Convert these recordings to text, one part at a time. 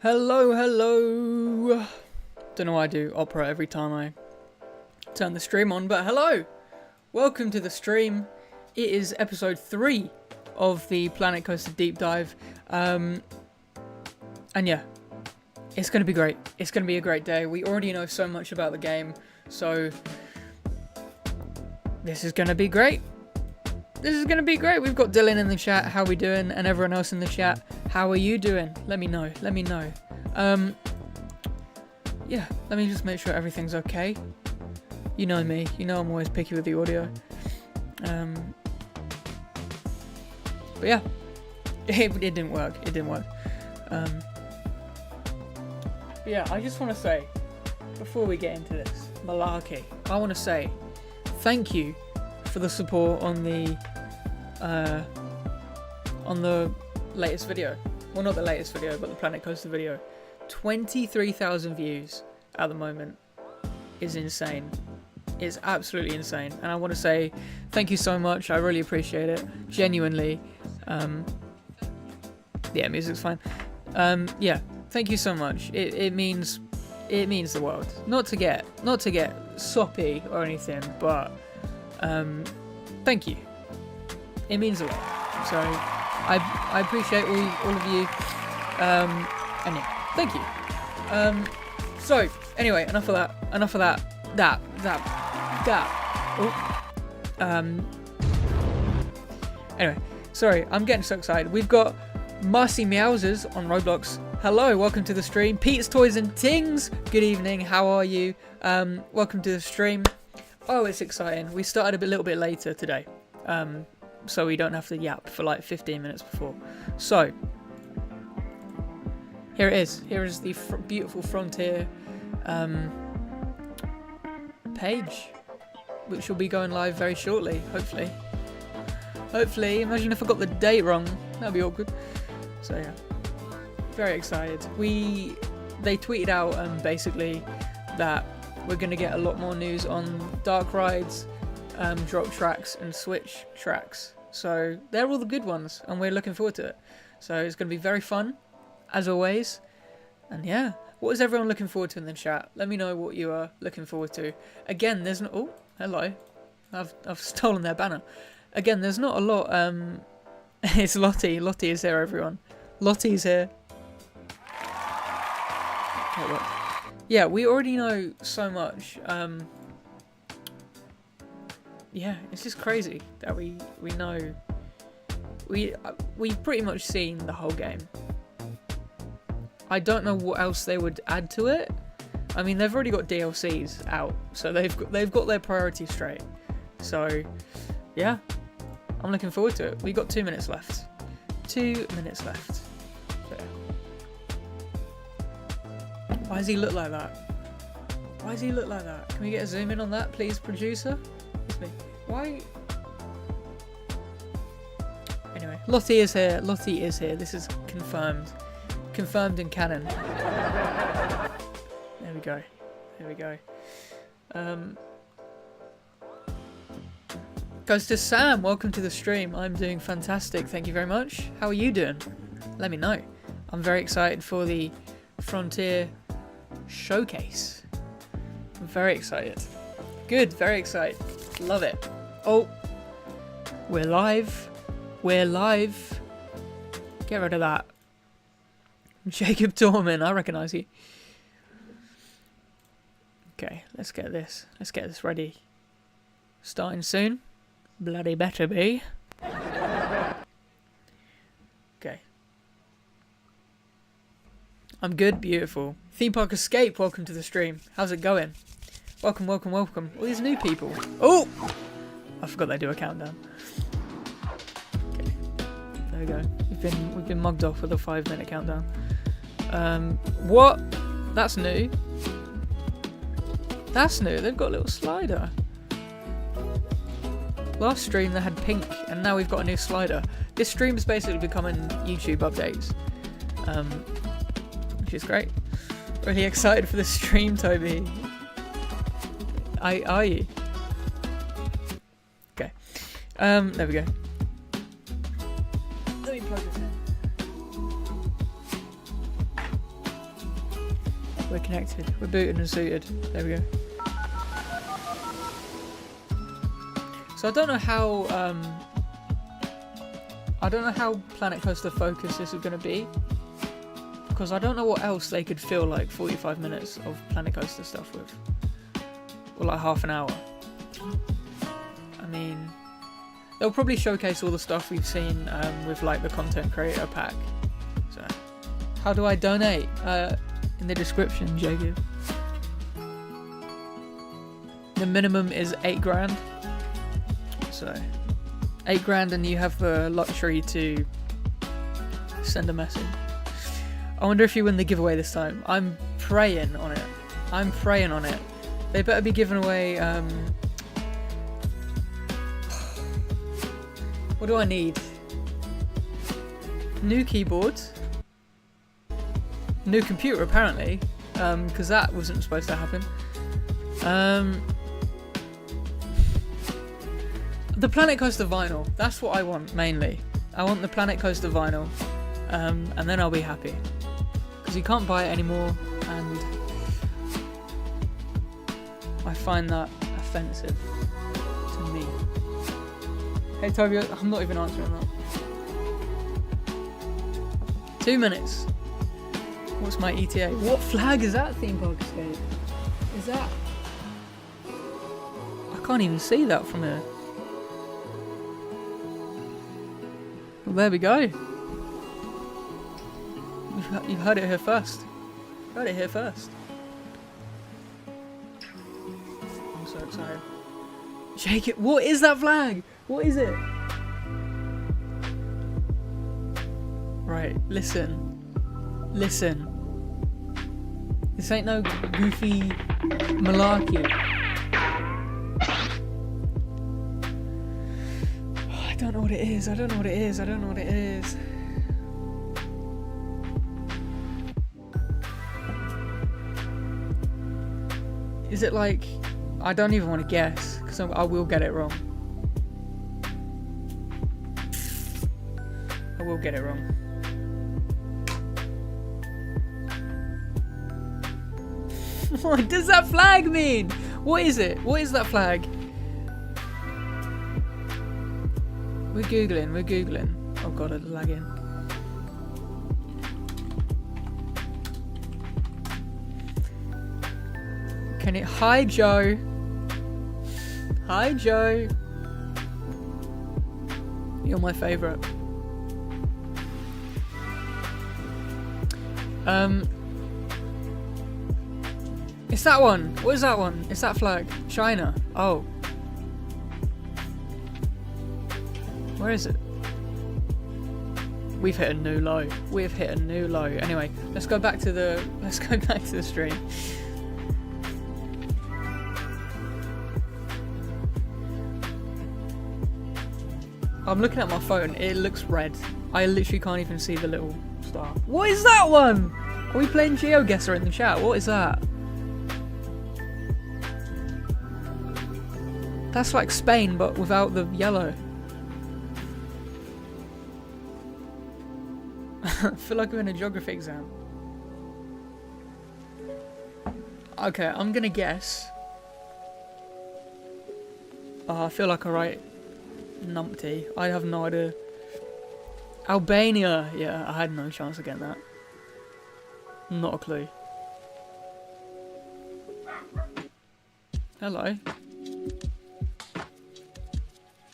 Hello, hello. Don't know why I do opera every time I turn the stream on, but hello. Welcome to the stream. It is episode 3 of the Planet Coaster Deep Dive. And yeah, it's going to be great. It's going to be a great day. We already know so much about the game, so this is going to be great. This is going to be great. We've got Dylan in the chat. How we doing? And everyone else in the chat. How are you doing? Let me know. Let me know. Yeah, let me just make sure everything's okay. You know me. You know I'm always picky with the audio. But yeah, it didn't work. It didn't work. But yeah, I just want to say, before we get into this malarkey, I want to say thank you for the support on the latest video. Well, not the latest video, but the Planet Coaster video. 23,000 views at the moment is insane. It's absolutely insane, and I want to say thank you so much. I really appreciate it, genuinely. Yeah, music's fine. Yeah, thank you so much. It means the world. Not to get soppy or anything, but thank you. It means a lot. So I appreciate all of you. And yeah, thank you. So anyway, enough of that. Anyway, sorry, I'm getting so excited. We've got Marcy Meowsers on Roblox. Hello, welcome to the stream. Pete's Toys and Tings, good evening, how are you? Welcome to the stream. Oh, it's exciting. We started a little bit later today, so we don't have to yap for like 15 minutes before. So, here it is. Here is the beautiful Frontier page, which will be going live very shortly, hopefully. Hopefully, imagine if I got the date wrong. That'd be awkward. So yeah, very excited. They tweeted out basically that we're going to get a lot more news on dark rides, drop tracks and switch tracks. So they're all the good ones, and we're looking forward to it. So it's going to be very fun, as always. And yeah, what is everyone looking forward to in the chat? Let me know what you are looking forward to. Again, there's no... Oh, hello. I've stolen their banner. Again, there's not a lot. It's Lottie. Lottie is here, everyone. Lottie's here. Oh, look. Yeah, we already know so much. Yeah, it's just crazy that we know. We've pretty much seen the whole game. I don't know what else they would add to it. I mean, they've already got DLCs out, so they've got their priorities straight. So, yeah, I'm looking forward to it. We've got 2 minutes left. 2 minutes left. So, yeah. Why does he look like that? Why does he look like that? Can we get a zoom in on that, please, producer? It's me. Why? Anyway, Lottie is here. Lottie is here. This is confirmed. Confirmed in canon. There we go. There we go. Goes to Sam. Welcome to the stream. I'm doing fantastic. Thank you very much. How are you doing? Let me know. I'm very excited for the Frontier showcase. I'm very excited. Good. Very excited. Love it. Oh, we're live. We're live. Get rid of that. Jacob Dorman, I recognise you. Okay, let's get this ready. Starting soon. Bloody better be. Okay. I'm good, beautiful. Theme Park Escape, welcome to the stream. How's it going? Welcome, welcome, welcome. All these new people. Oh! I forgot they do a countdown. Okay. There we go. We've been mugged off with a 5-minute countdown. What? That's new. That's new. They've got a little slider. Last stream they had pink, and now we've got a new slider. This stream is basically becoming YouTube updates, which is great. Really excited for this stream, Toby. Are you? Okay. There we go. Let me plug this in. We're connected. We're booted and suited. There we go. So I don't know how Planet Coaster focused this is going to be, because I don't know what else they could fill like 45 minutes of Planet Coaster stuff with, or like half an hour. I mean, they'll probably showcase all the stuff we've seen with like the content creator pack. So, how do I donate? In the description, Jacob. The minimum is 8 grand. So, 8 grand, and you have the luxury to send a message. I wonder if you win the giveaway this time. I'm praying on it. I'm praying on it. They better be giving away. What do I need? New keyboard. New computer, apparently. Because that wasn't supposed to happen. The Planet Coaster vinyl. That's what I want, mainly. I want the Planet Coaster vinyl. And then I'll be happy. Because you can't buy it anymore. And I find that offensive to me. Hey Toby, I'm not even answering that. 2 minutes. What's my ETA? What flag is that, Theme Park Escape? Is that... I can't even see that from here. Well, there we go. You've heard it here first. Heard it here first. I'm so excited. Shake it. What is that flag? What is it? Right, listen. Listen. This ain't no goofy malarkey. I don't know what it is. I don't know what it is. I don't know what it is. Is it like... I don't even want to guess, because I will get it wrong. I will get it wrong. What does that flag mean? What is it? What is that flag? We're googling. Oh god, it's lagging. Can it... Hi Joe. Hi Joe. You're my favourite. It's that one. What is that one? It's that flag. China. Oh. Where is it? We've hit a new low. We've hit a new low. Anyway, let's go back to the stream. I'm looking at my phone. It looks red. I literally can't even see the little star. What is that one? Are we playing GeoGuessr in the chat? What is that? That's like Spain, but without the yellow. I feel like I'm in a geography exam. Okay, I'm gonna guess. Oh, I feel like I write numpty. I have no idea. Albania. Yeah, I had no chance of getting that. Not a clue. Hello.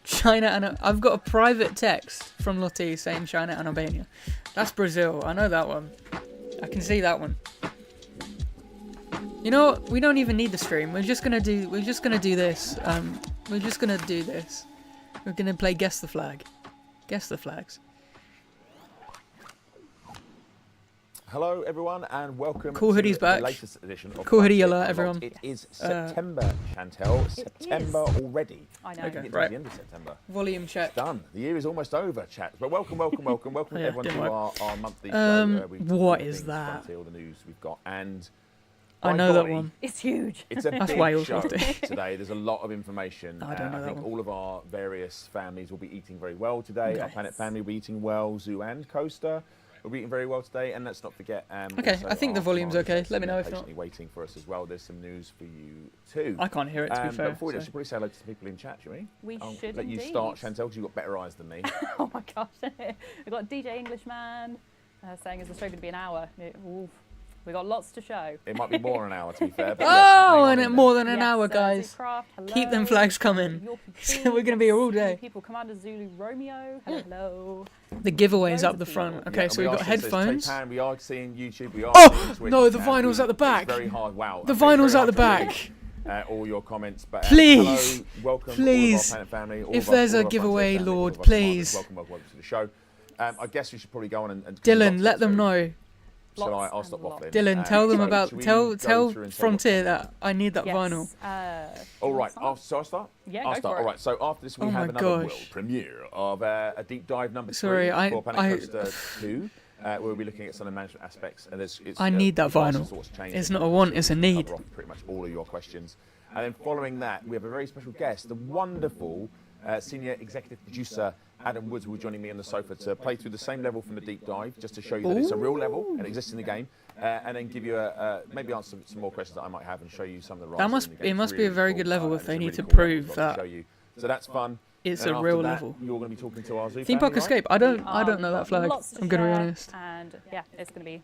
China and... I've got a private text from Lottie saying China and Albania. That's Brazil. I know that one. I can see that one. You know what? We don't even need the stream. We're just gonna do this. We're just gonna do this. We're gonna play Guess the Flag. Guess the flags. Hello everyone and welcome Cool to Hoodie's back. The latest edition of Cool Hoodie alert, everyone. It is September, Chantel. September already. I know. Okay, It's right. the end of September. Volume check. It's done. The year is almost over, chat. But welcome Yeah, everyone didn't to work. our monthly show. What is that? All the news we've got and I by know that golly, one. It's huge. It's a That's big Wales, show wasn't it? today. There's a lot of information. I don't know I that think one. all of our various families will be eating very well today. Okay. Our Planet family will be eating well. Zoo and Coaster will be eating very well today. And let's not forget. Okay, also I think the our volume's commanders okay. that's Let me know if not. patiently waiting for us as well. There's some news for you too. I can't hear it, to be fair. Before we do, so- should probably say hello to the people in chat, shall we? We I'll should let you indeed. start, Chantel, because you've got better eyes than me. Oh my gosh. We've got DJ Englishman saying, is the show going to be an hour? Oof. We got lots to show. It might be more than an hour, to be fair. But Oh, yes, and hang it on more in than an hour, guys. Zoopraft, Keep them hello. flags coming. Yorkie We're going to be here all day. People, Commander Zulu Romeo, hello. The giveaway's Loads up of the front. people. Okay, Yeah, so we we've are got seeing- so it's headphones. Taipan, we are seeing YouTube. We are Oh, seeing Twitch, no, the and vinyl's at the back. It's very hard. Wow. The okay, it's vinyl's very at the hard to back. read, all your comments. But, Please. hello, welcome, Please. all of our Planet family. All If of our- there's all a of our giveaway, Frontier family, all Lord, of our please. commanders, welcome to the show. I guess we should probably go on and Dylan, let them know. Shall I? Lots I'll and stop lots. waffling. Dylan, tell them So about should we tell go tell through and say Frontier what's- that I need that Yes. vinyl. All right, start? so I start? Yeah, I'll go start. for All it. right, so after this we Oh have my another gosh. world premiere of a deep dive number Sorry, 3 for Planet I- Coaster 2. We'll be looking at some of the management aspects. And it's, I need that regardless of vinyl. what's changed, It's not a want, it's a we need. cover off pretty much all of your questions. And then following that, we have a very special guest, the wonderful senior executive producer Adam Woods will be joining me on the sofa to play through the same level from the deep dive, just to show you that it's a real level and it exists in the game, and then give you maybe answer some more questions that I might have and show you some of the That rides must in the game. it It's must be a really very cool, good level and if it's they a need really to cool level prove as well to that show you. So that's fun. it's And a after real that, level. You're going to be talking to our zoo Theme family, Park right? Escape. I don't know that We've flag. got lots to I'm gonna be share, honest. And yeah, it's going to be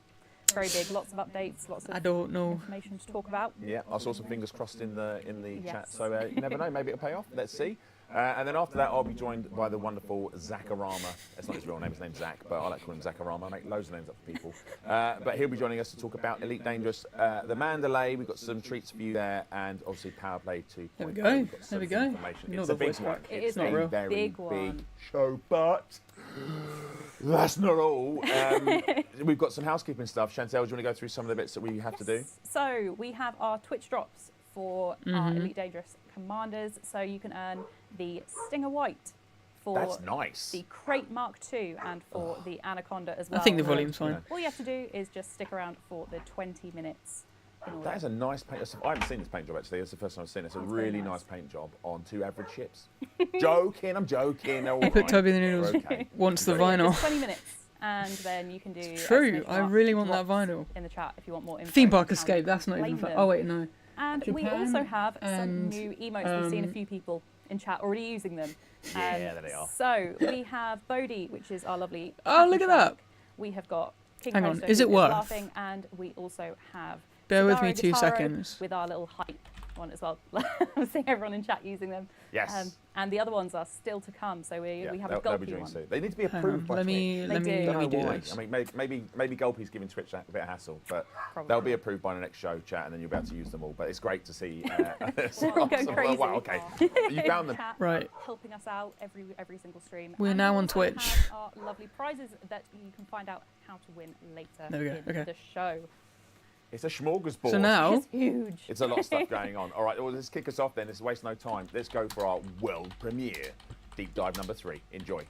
very big. Lots of updates, lots of I don't know. information to talk about. Yeah, I saw some fingers crossed in the chat, Yes. so you never know, maybe it'll pay off. Let's see. And then after that, I'll be joined by the wonderful Zacharama. It's not his real name, his name's Zach, but I like to call him Zacharama. I make loads of names up for people. But he'll be joining us to talk about Elite Dangerous, the Mandalay. We've got some treats for you there, and obviously Power Play 2. There we go. We've got There some we go. information. Ignore It's the a big voice one. crack. It It's is not a real. very big big one. show, but that's not all. We've got some housekeeping stuff. Chantel, do you want to go through some of the bits that we have to do? So we have our Twitch drops for our Elite Dangerous commanders. So you can earn the Stinger White for That's nice. the Crate Mark II and for the Anaconda as well. I think the volume's fine. Yeah. All you have to do is just stick around for the 20 minutes in order. That is a nice paint. I haven't seen this paint job actually. It's the first time I've seen it. It's a That's very really nice. nice paint job on 2 average ships. Joking, I'm joking. They're all Put right. Toby the Noodles They're okay. wants the So yeah, vinyl. just 20 minutes, and then you can do. True, exclamation I mark really want that drops vinyl. in the chat if you want more info. Theme on Park how Escape. you That's can not even. claim Oh them. wait, no. And we Japan also have some and, new emotes. We've seen a few people in chat already using them. Yeah, there they are. So we have Bodhi, which is our lovely. Oh, look at that. animatronic. We have got King Hang on, Coaster, is who it worth? laughing, and we also have. Bear with me Cesaro 2 Guitarro seconds. With our little hype one as well. I'm seeing everyone in chat using them. Yes. And the other ones are still to come. So we Yeah, have they'll a be Gulpy doing one. so. They need to be Hang approved on, by let me They do. let me Don't know do why. this. I mean, maybe Gulpy's giving Twitch that a bit of hassle, but Probably. they'll be approved by the next show, chat, and then you'll be able to use them all. But it's great to see. Go crazy. Wow, okay. You found them. Chat, Right. helping us out every single stream. We're And now we on also Twitch. have our lovely prizes that you can find out how to win later There we go, in okay. the show. It's a smorgasbord. So now, It's huge. It's a lot of stuff going on. All right, well, let's kick us off then. Let's waste no time. Let's go for our world premiere, deep dive number 3. Enjoy.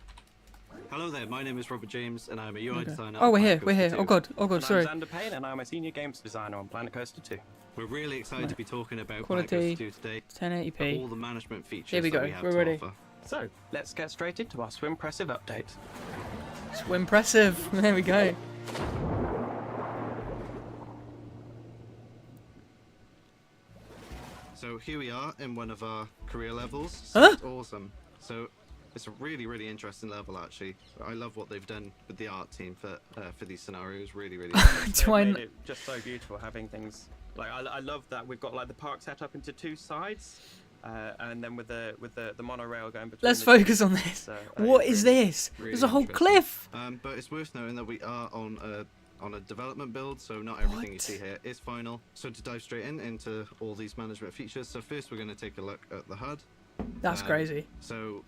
Hello there, my name is Robert James and I'm a UI designer. oh on we're here, Planet we're here. Coaster Oh 2. god, sorry. I'm Xander Payne and I'm a senior games designer on Planet Coaster 2. We're really excited to be talking about Quality. Planet Coaster 2 today. All 1080p. the management features Here we that go, we have we're to ready. offer. So, let's get straight into our Swimpressive update. It's impressive. There we go. So here we are in one of our career levels. Huh? It's awesome. So it's a really, really interesting level actually. I love what they've done with the art team for these scenarios. Really, really. They've Do I made kn- it just so beautiful having things like I love that we've got like the park set up into 2 sides, and then with the monorail going between. Let's the focus two. on this. So, What it's is really- this? really There's a whole interesting. cliff. But it's worth knowing that we are on a development build, so not everything you What? see here is final. So to dive straight into all these management features, so first we're going to take a look at the HUD. That's Um, crazy. So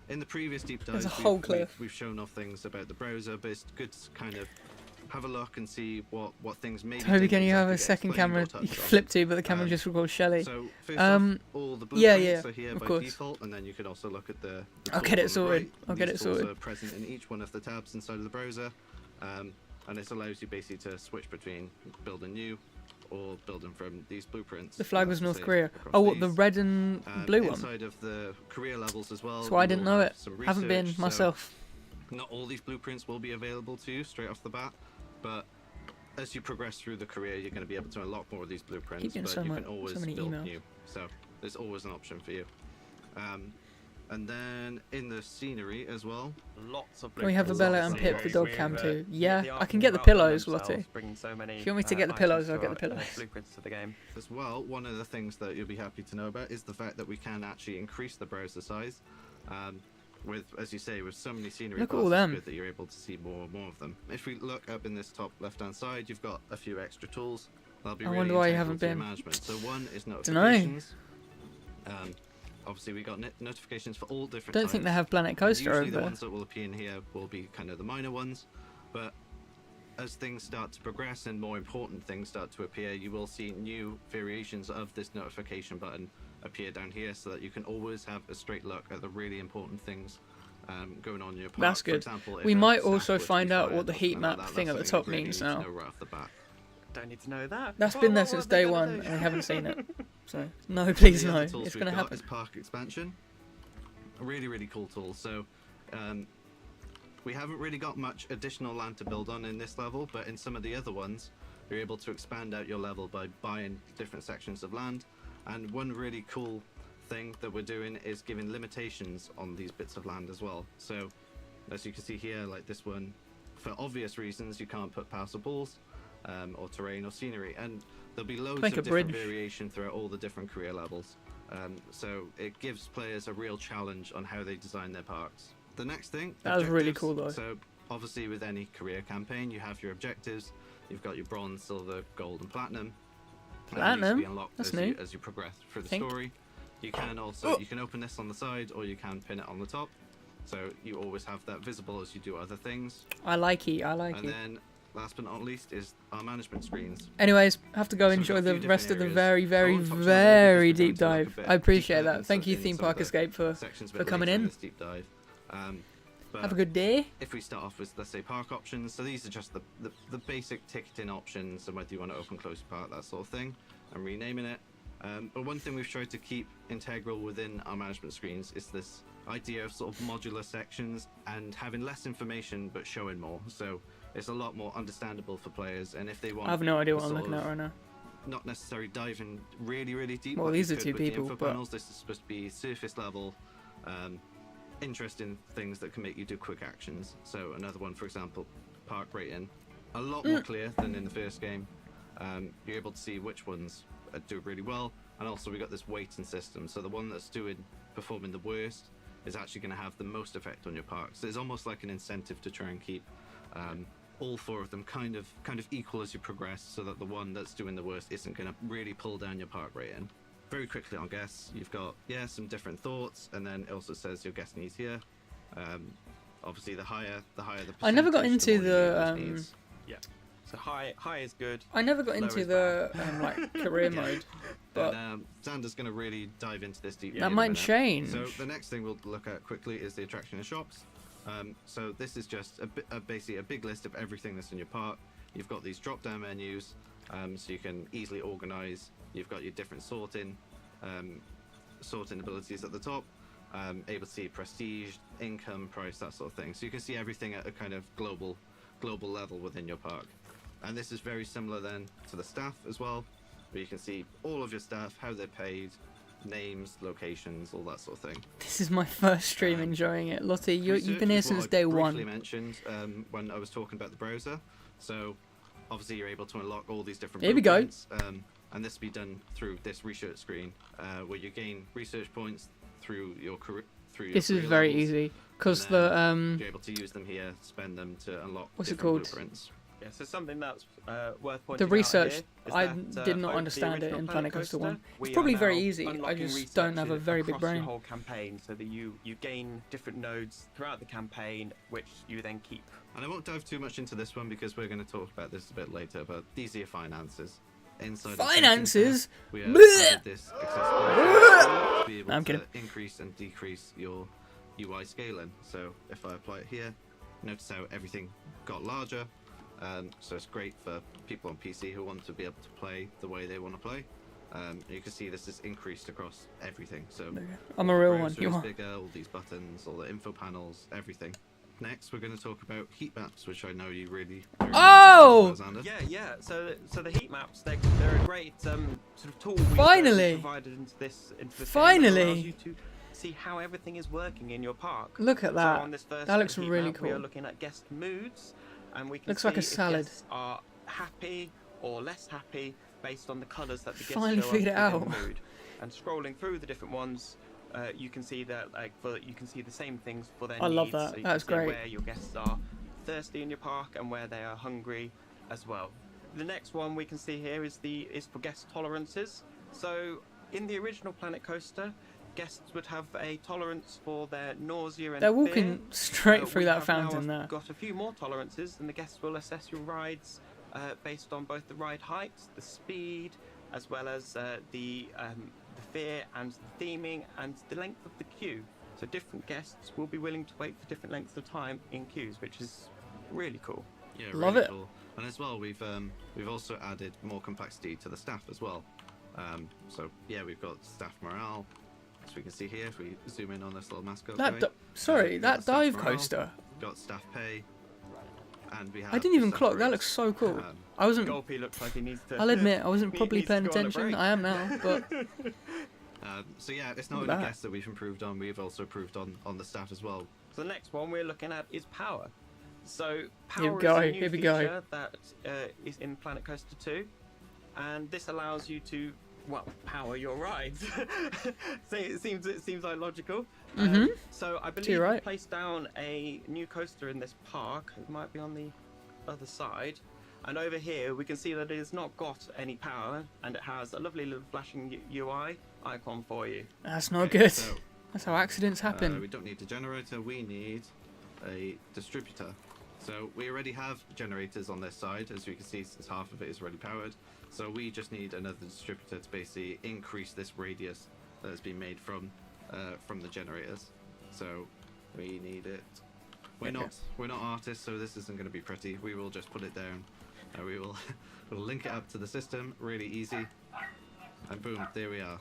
in the previous deep There's dives, a whole cliff. we've shown off things about the browser, but it's good to kind of have a look and see what things maybe Toby, didn't can you have exactly a get second explained or camera you touched can on. flip to, but the camera Um, just records Shelly? So first Um, off, all the yeah, blueprints yeah, are here of by course. default, and then you can also look at the I'll tools get it on the sorted. right. I'll get These it tools sorted. are present in each one of the tabs inside of the browser, and this allows you basically to switch between building new or building from these blueprints. The flag was Say, North Korea. across Oh, what, the these. red and blue one? Inside of the career levels as well. So I you didn't will know have it. some Haven't been research, so myself. not all these blueprints will be available to you straight off the bat, but as you progress through the career, you're going to be able to unlock more of these blueprints. Keep getting But so you much- can always so many build emails. new, so there's always an option for you. And then in the scenery as well. Lots of Can we have a blueprints Bella on and the Pip the scenery dog with, cam too? the Yeah, I can get the artwork pillows, themselves Lottie. bring so many, If you want me to get the items pillows, I'll to get the our- pillows. blueprints to the game. As well, one of the things that you'll be happy to know about is the fact that we can actually increase the browser size. With, as you say, with so many scenery Look at parts, all it's them. good that you're able to see more and more of them. If we look up in this top left-hand side, you've got a few extra tools. That'll be I really wonder why you integral haven't to your been. management. So one is Dunno. notifications. Obviously, we got notifications for all different. Don't think they types. have Planet And Coaster usually over the there. ones that will appear in here will be kind of the minor ones, but as things start to progress and more important things start to appear, you will see new variations of this notification button appear down here, so that you can always have a straight look at the really important things going on in your park. That's For good. example, if We a might staff also were to be find out fired what the or heat something like map that, thing at that's the something top you really means need to now. know right off the bat. Don't need to know that. That's Well, been there what since are they day gonna one, do? and we haven't seen it. So no, please The no, other tools it's we've gonna got happen. is park expansion. A really, really cool tool. So we haven't really got much additional land to build on in this level, but in some of the other ones, you're able to expand out your level by buying different sections of land. And one really cool thing that we're doing is giving limitations on these bits of land as well. So as you can see here, like this one, for obvious reasons, you can't put passable balls or terrain or scenery, and there'll be loads Make of a different bridge. variation throughout all the different career levels. So it gives players a real challenge on how they design their parks. The next thing, That was really objectives. cool, though. So obviously with any career campaign, you have your objectives. You've got your bronze, silver, gold, and platinum. And these Platinum? will be unlocked That's as new. you progress through the Think. story. You can also you can open this on the side, or you can pin it on the top. So you always have that visible as you do other things. I like it. I like And it. then last but not least is our management screens. Anyways, have to go So we've enjoy got a the few rest of different the areas. very, I very, won't touch on all very because we're deep going to look dive. a bit I appreciate deeper that. Thank you, in Theme some of Park the Escape, for sections a for bit coming later in. this deep dive. But Have a good day. if we start off with, let's say, park options, so these are just the basic ticketing options, and whether you want to open, close your park, that sort of thing, and renaming it. But one thing we've tried to keep integral within our management screens is this idea of sort of modular sections and having less information but showing more. So it's a lot more understandable for players, and if they want, I have no idea what the I'm sort looking at of right now. not necessarily diving really, really deep. Well, like these you are could two with the people, info but- panels. This is supposed to be surface level, interesting things that can make you do quick actions. So another one, for example, park rating, a lot more clear than in the first game. You're able to see which ones do really well, and also we got this weighting system. So the one that's performing the worst is actually going to have the most effect on your park. So it's almost like an incentive to try and keep all four of them kind of equal as you progress, so that the one that's doing the worst isn't going to really pull down your park rating. Very quickly on guests, you've got some different thoughts, and then it also says your guest needs here. Obviously, the higher the I never got percentage, into more you get the, those needs. Yeah. So high is good. I never got Low into is the like career mode, but And, Xander's going to really dive into this deeply. Yeah. that in a might minute. change. So the next thing we'll look at quickly is the attraction and shops. So this is just basically a big list of everything that's in your park. You've got these drop-down menus, so you can easily organize. You've got your different sorting abilities at the top. Able to see prestige, income, price, that sort of thing. So you can see everything at a kind of global level within your park. And this is very similar then to the staff as well, where you can see all of your staff, how they're paid, names, locations, all that sort of thing. This is my first stream enjoying it. Lottie, you've Research been here is what since I day briefly one. mentioned when I was talking about the browser. So obviously you're able to unlock all these different Here we go. blueprints, and this will be done through this research screen, where you gain research points through your career. This is very easy because and the You're able to use them here, spend them to unlock What's it different called? blueprints. Yeah, so something that's worth pointing the research, out here is I that, did not both the understand it original in Planet Coaster 1. we It's probably are very now easy, I unlocking just don't have a researches very big across your brain. whole campaign, so that you gain different nodes throughout the campaign, which you then keep. And I won't dive too much into this one because we're going to talk about this a bit later, but these are your finances. Inside of the Finances? settings there, we Blech! have added this accessibility to be able I'm to kidding. increase and decrease your UI scaling. So if I apply it here, notice how everything got larger. So it's great for people on PC who want to be able to play the way they want to play. You can see this is increased across everything. So I'm a real the one. browser You is are. bigger, all these buttons, all the info panels, everything. Next, we're going to talk about heat maps, which I know you really. Oh! Alexander. Yeah. So the heat maps, they're a great sort of tool. We've Finally! provided into this Finally! Game that allows you to see how everything is working in your park. Look at that. So on this first That looks heat really map, we are cool. looking at guest moods, and we can Looks see like a if salad. guests are happy or less happy based on the colours that the guests Finally show up figured it within out. the mood. And scrolling through the different ones, you can see that you can see the same things for their I needs. love that. So you That's can see great. where your guests are thirsty in your park and where they are hungry as well. The next one we can see here is for guest tolerances. So in the original Planet Coaster, guests would have a tolerance for their nausea and They're fear. walking straight through We that have fountain now there. got a few more tolerances, and the guests will assess your rides based on both the ride height, the speed, as well as the fear and the theming and the length of the queue. So different guests will be willing to wait for different lengths of time in queues, which is really cool. Yeah, Love really it. cool. And as well, we've also added more complexity to the staff as well. So yeah, we've got staff morale, as we can see here if we zoom in on this little mascot. That guy. sorry, we've got that staff dive morale, coaster. Got staff pay, and we have. I didn't even staff clock. That breaks. looks so cool. Um, I wasn't. Gulpy looks like he needs to. I'll admit I wasn't properly needs to paying go on a attention. break. I am now, but So yeah, it's not Look only at that. guests that we've improved on, we've also improved on the staff as well. So the next one we're looking at is power. So Here power we go, is a new here we go. feature that is in Planet Coaster 2, and this allows you to power your rides. So it seems like logical. So I believe right. we placed down a new coaster in this park. It might be on the other side. And over here we can see that it has not got any power, and it has a lovely little flashing UI icon for you. that's not Okay, good. so, That's how accidents happen. we don't need a generator, we need a distributor. So we already have generators on this side, as you can see, since half of it is already powered. So we just need another distributor to basically increase this radius that has been made from the generators. So we need it. We're not artists, so this isn't going to be pretty. We will just put it down. We'll link it up to the system, really easy, and boom, there we are.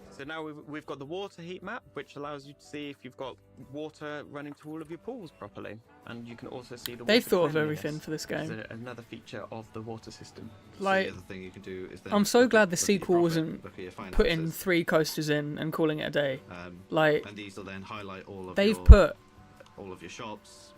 So now we've got the water heat map, which allows you to see if you've got water running to all of your pools properly, and you can also see the. They've water thought of cleanliness, everything for this which is game. another feature of the water system. So Like, the other thing you can do is then I'm so look glad at- the look at your sequel profit, wasn't look at your putting finances, 3 coasters in and calling it a day. and Like, these will then highlight all of they've your, put all of your shops.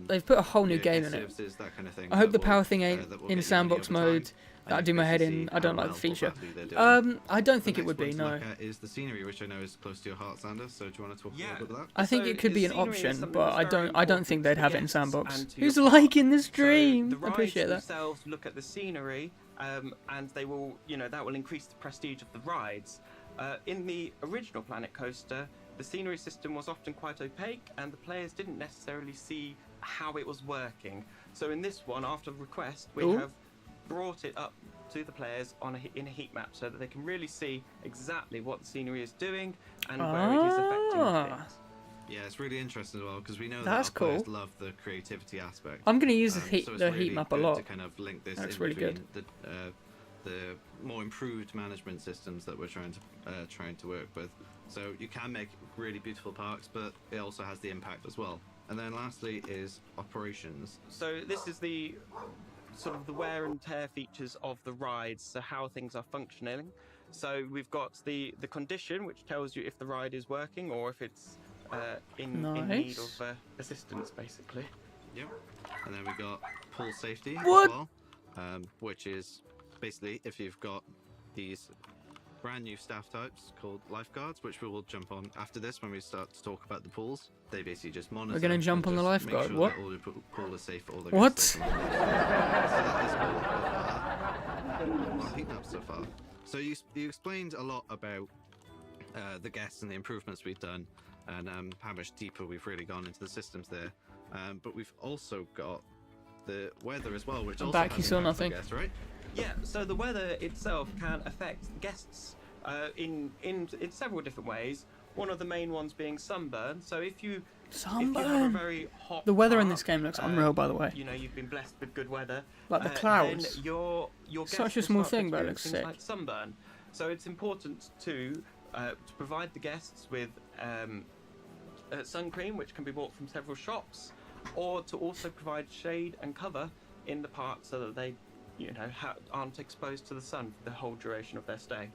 they've put a whole new your game in it. services, that kind of thing. I hope that the will, power thing ain't that will in get you money sandbox over time, mode. and That'd you do can my head basically in. see I don't how like the well or feature. badly they're doing. I don't The think it next would be, one to no. look at is the scenery, which I know is close to your heart, Sander. So do you want to talk a little bit about that? I think So it could be the an scenery is option, something but that's I very don't important think to they'd the have it in guests sandbox. and to Who's your park. liking the So stream? the I rides appreciate that. themselves look at the scenery, and they will, that will increase the prestige of the rides. In the original Planet Coaster, the scenery system was often quite opaque, and the players didn't necessarily see how it was working. So in this one, after request, we Ooh. have brought it up to the players in a heat map so that they can really see exactly what the scenery is doing and where it is affecting Ah. things. Yeah, it's really interesting as well because we know That's that our players cool. love the creativity aspect. I'm going to use the So heat, it's the really heat map a good lot. to kind of link this That's in really between the more improved management systems that we're trying to work with. So you can make really beautiful parks, but it also has the impact as well. And then lastly is operations. So this is the sort of the wear and tear features of the rides, so how things are functioning. So we've got the condition, which tells you if the ride is working or if it's in need Nice. of assistance, basically. Yep. And then we got pool safety What? as well, which is basically if you've got these brand new staff types called lifeguards, which we will jump on after this when we start to talk about the pools. They basically just monitor. gonna and jump on the just make lifeguard, sure what? that all your pool is safe for all the What? guests that come on. So that is cool. Well, I think that's so far. So you explained a lot about the guests and the improvements we've done, and how much deeper we've really gone into the systems there. But we've also got the weather as well, which I'm also back, has you saw impact on nothing. guests, right? Yeah, so the weather itself can affect guests in several different ways. One of the main ones being sunburn. So if you have a Sunburn. very hot The weather in park, this game looks unreal, by the way. you've been blessed with good weather. Like the then clouds. your Such guests a will small start to thing, but it experience looks things sick. like sunburn. So it's important to provide the guests with sun cream, which can be bought from several shops, or to also provide shade and cover in the park so that they, aren't exposed to the sun for the whole duration of their stay.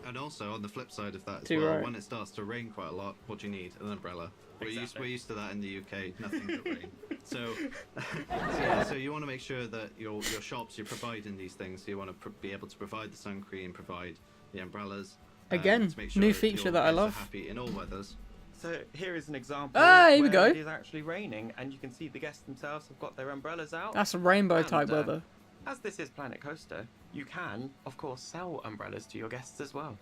And also on the flip side of that as Too well, right. when it starts to rain quite a lot, what do you need? An umbrella. Exactly. We're used to that in the UK, nothing but rain. So you want to make sure that your shops, you're providing these things. So you want to be able to provide the sun cream, provide the umbrellas. Again, to make sure new your feature that I guests are love. happy in all weathers. So here is an example Here we where go. it is actually raining, and you can see the guests themselves have got their umbrellas out. That's a rainbow And, type weather. As this is Planet Coaster, you can, of course, sell umbrellas to your guests as well.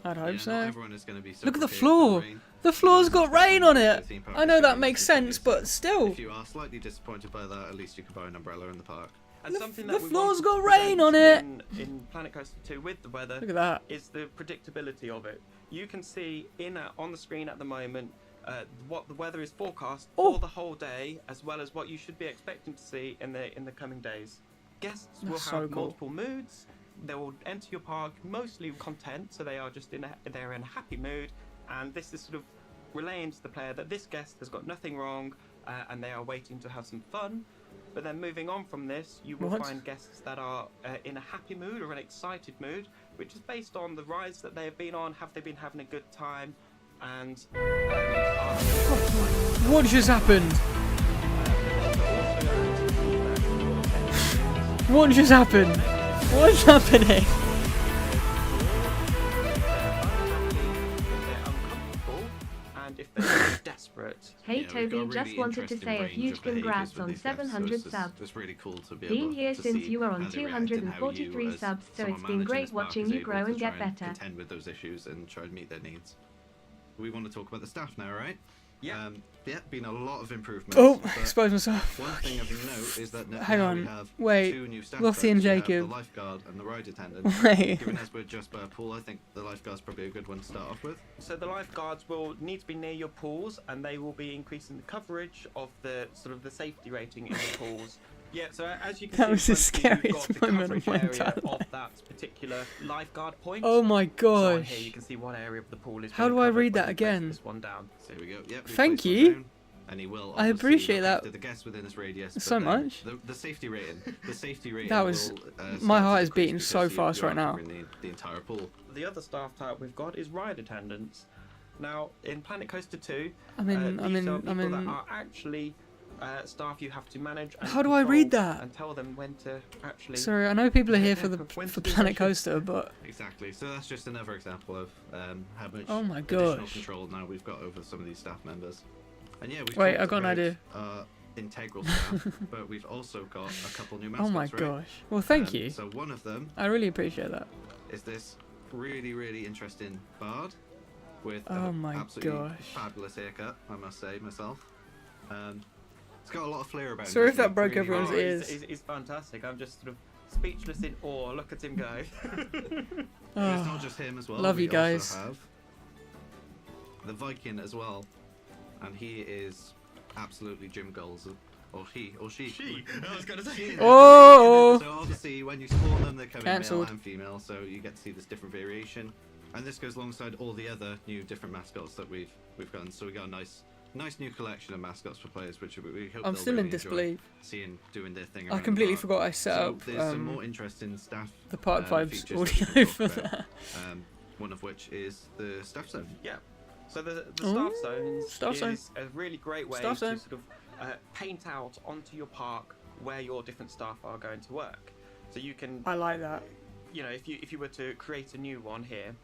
I'd hope Not so. everyone is going to be so Look at the prepared for floor. rain. The floor's got rain on it. The theme park I know that experience makes is sense, gonna be but still. If you are slightly disappointed by that, at least you can buy an umbrella in the park. And The something the that we floor's wanted got to rain on present in Planet Coaster 2 with the weather Look at that. is the predictability of it. You can see on the screen at the moment what the weather is forecast Oh. for the whole day, as well as what you should be expecting to see in the coming days. Guests will That's have so cool. multiple moods. They will enter your park mostly content, so they are just they're in a happy mood, and this is sort of relaying to the player that this guest has got nothing wrong, and they are waiting to have some fun. But then moving on from this, you will What? find guests that are in a happy mood or an excited mood, which is based on the rides that they have been on. Have they been having a good time? And What just happened? What just happened? What's happening? and if they're desperate. Hey Yeah, we've Toby, got a just really wanted to interesting say a range huge of behaviours congrats with on these guests, so 700 it's just- subs. It's really cool to be Been able here to since see you were on how they react and how 243 you, as subs, so someone it's been managing great this park, watching is you able grow to and get try and better. contend with those issues and try and meet their needs. We want to talk about the staff now, right? Yeah. Been a lot of improvements. Oh, but exposed myself. one thing of note is that Hang now on, we have wait, two new staff Lottie and types. We have Jacob. the lifeguard and the ride attendant. Wait. Given as we're just by a pool, I think the lifeguard's probably a good one to start off with. So the lifeguards will need to be near your pools, and they will be increasing the coverage of the sort of the safety rating in the pools. Yeah, so as you can That see, was the in front of you, scariest you've got the moment of coverage my area entire of life. that particular lifeguard point. Oh my So on gosh. here you can see what area of the pool is. How being do I covered read when that you place again? This one down. So here we go. Yep, we Thank place one you. down, and he will I obviously appreciate look that after the guests within his radius. so but then much. The safety rating. The safety rating. That was- will, my start to heart is decrease beating because so you fast are right now. covering the entire pool. The other staff type we've got is ride attendants. Now in Planet Coaster 2, I'm in, these I'm in, are people I'm that in. are actually staff you have to manage. And How do I read control that? And tell them when to actually. Sorry, I know people are here for the When for to do Planet sessions. Coaster, but Exactly. So that's just another example of how much Oh my additional gosh. control now we've got over some of these staff members. And yeah, we've Wait, talked I got an about, idea. Integral staff, but we've also got a couple new mascots. oh my right? gosh. Well, thank you. So one of them I really appreciate that. is this really interesting bard with Oh a my absolutely gosh. fabulous haircut, I must say myself. It's got a lot of flair about him. Sorry if doesn't that it? broke Really everyone's nice. ears. He's fantastic. I'm just sort of speechless in awe. Look at him go. But it's not just him as well. Love we you guys. Also have the Viking as well, and he is absolutely Jim Goals, or he, or she. I was gonna say. Oh! So obviously, when you spawn them, they come in male Cancelled. and female, so you get to see this different variation, and this goes alongside all the other new different mascots that we've gotten. So we got a nice new collection of mascots for players, which we hope I'm they'll still really in enjoy disbelief. seeing doing their thing. I around the completely park. forgot I set So up there's some more interesting staff. the Park Vibes features that we can audio talk for about. that. One of which is the staff zone. Yeah. So the Ooh, staff zones staff is zone. a really great way Staff to zone. sort of paint out onto your park where your different staff are going to work. So you can, I like that. you know, if you were to create a new one here,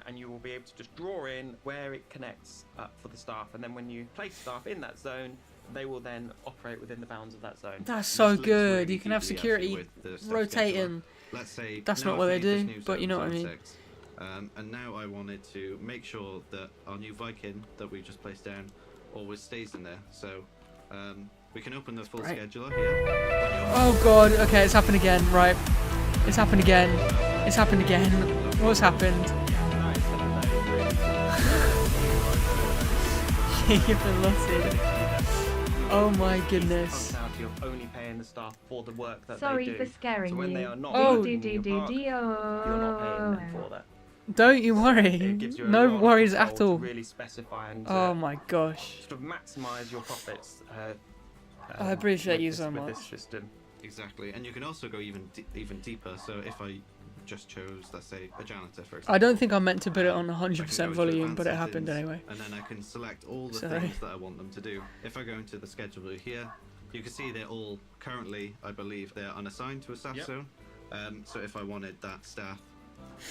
and you will be able to just draw in where it connects for the staff, and then when you place staff in that zone, they will then operate within the bounds of that zone. That's so This links good. really You can have deeply, security actually, with the staff scheduler. rotating. Let's say That's now not what I've they made this do, new but you zone, know what I zone mean. 6, and now I wanted to make sure that our new Viking that we just placed down always stays in there. So we can open the full Right. scheduler here. Oh god, okay, it's happened again, right. It's happened again. It's happened again. What's happened? Even Lottie. Oh my goodness. Comes out to you're only paying the staff for the work that Sorry they do. for scaring So when you. they are not Oh. working in your park, you're not paying them for that. Don't you It worry. gives you a No lot of worries control at to all. really specify and Oh my gosh. sort of maximise your profits. I appreciate with you this- so with much. this system. Exactly, and you can also go even deeper. So if I just chose, let's say, a janitor, for example. I don't think I meant to put it on I can 100% go into volume, but it advanced happened settings, anyway. And then I can select all the Sorry. things that I want them to do. If I go into the scheduler here, you can see they're all currently, I believe, they're unassigned to a staff zone. So if I wanted that staff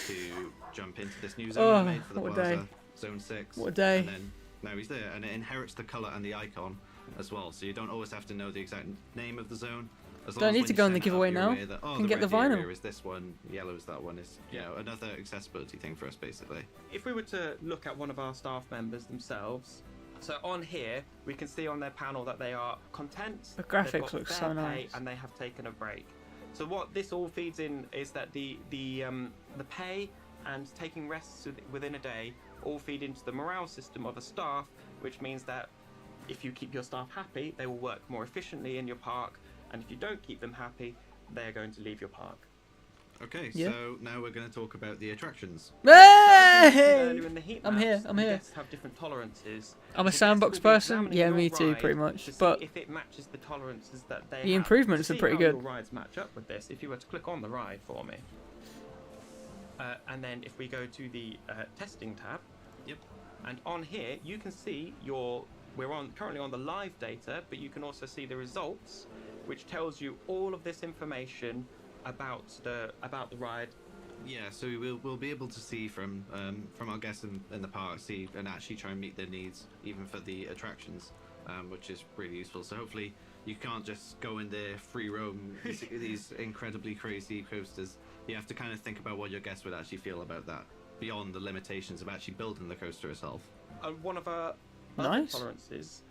to jump into this new zone I made for the what a plaza, day. zone 6, What a day. and then now he's there, and it inherits the color and the icon as well. So you don't always have to know the exact name of the zone. As long Don't as need when to you go in the set it up, giveaway you're now. aware that, Can get the red vinyl. area is this one, yellow is that one. Is another accessibility thing for us basically. If we were to look at one of our staff members themselves, so on here we can see on their panel that they are content, The they've graphics got look fair so pay, nice. and they have taken a break. So what this all feeds in is that the pay and taking rests within a day all feed into the morale system of a staff, which means that if you keep your staff happy, they will work more efficiently in your park, and if you don't keep them happy, they're going to leave your park. Okay, Yeah. so now we're going to talk about the attractions. Hey! Earlier in the heat I'm maps, here, I'm the here. guests have different tolerances. I'm a The guests sandbox will be person. examining Yeah, your me too, ride pretty much. to see But if it matches the tolerances that they the have. improvements To are see pretty how good. Your rides match up with this. If you were to click on the ride for me, and then if we go to the testing tab, Yep. and on here you can see we're currently on the live data, but you can also see the results, which tells you all of this information about the ride. Yeah, so we'll be able to see from our guests in the park, see and actually try and meet their needs, even for the attractions, which is really useful. So hopefully you can't just go in there free roam these incredibly crazy coasters. You have to kind of think about what your guests would actually feel about that, beyond the limitations of actually building the coaster itself. And one of our other Nice. tolerances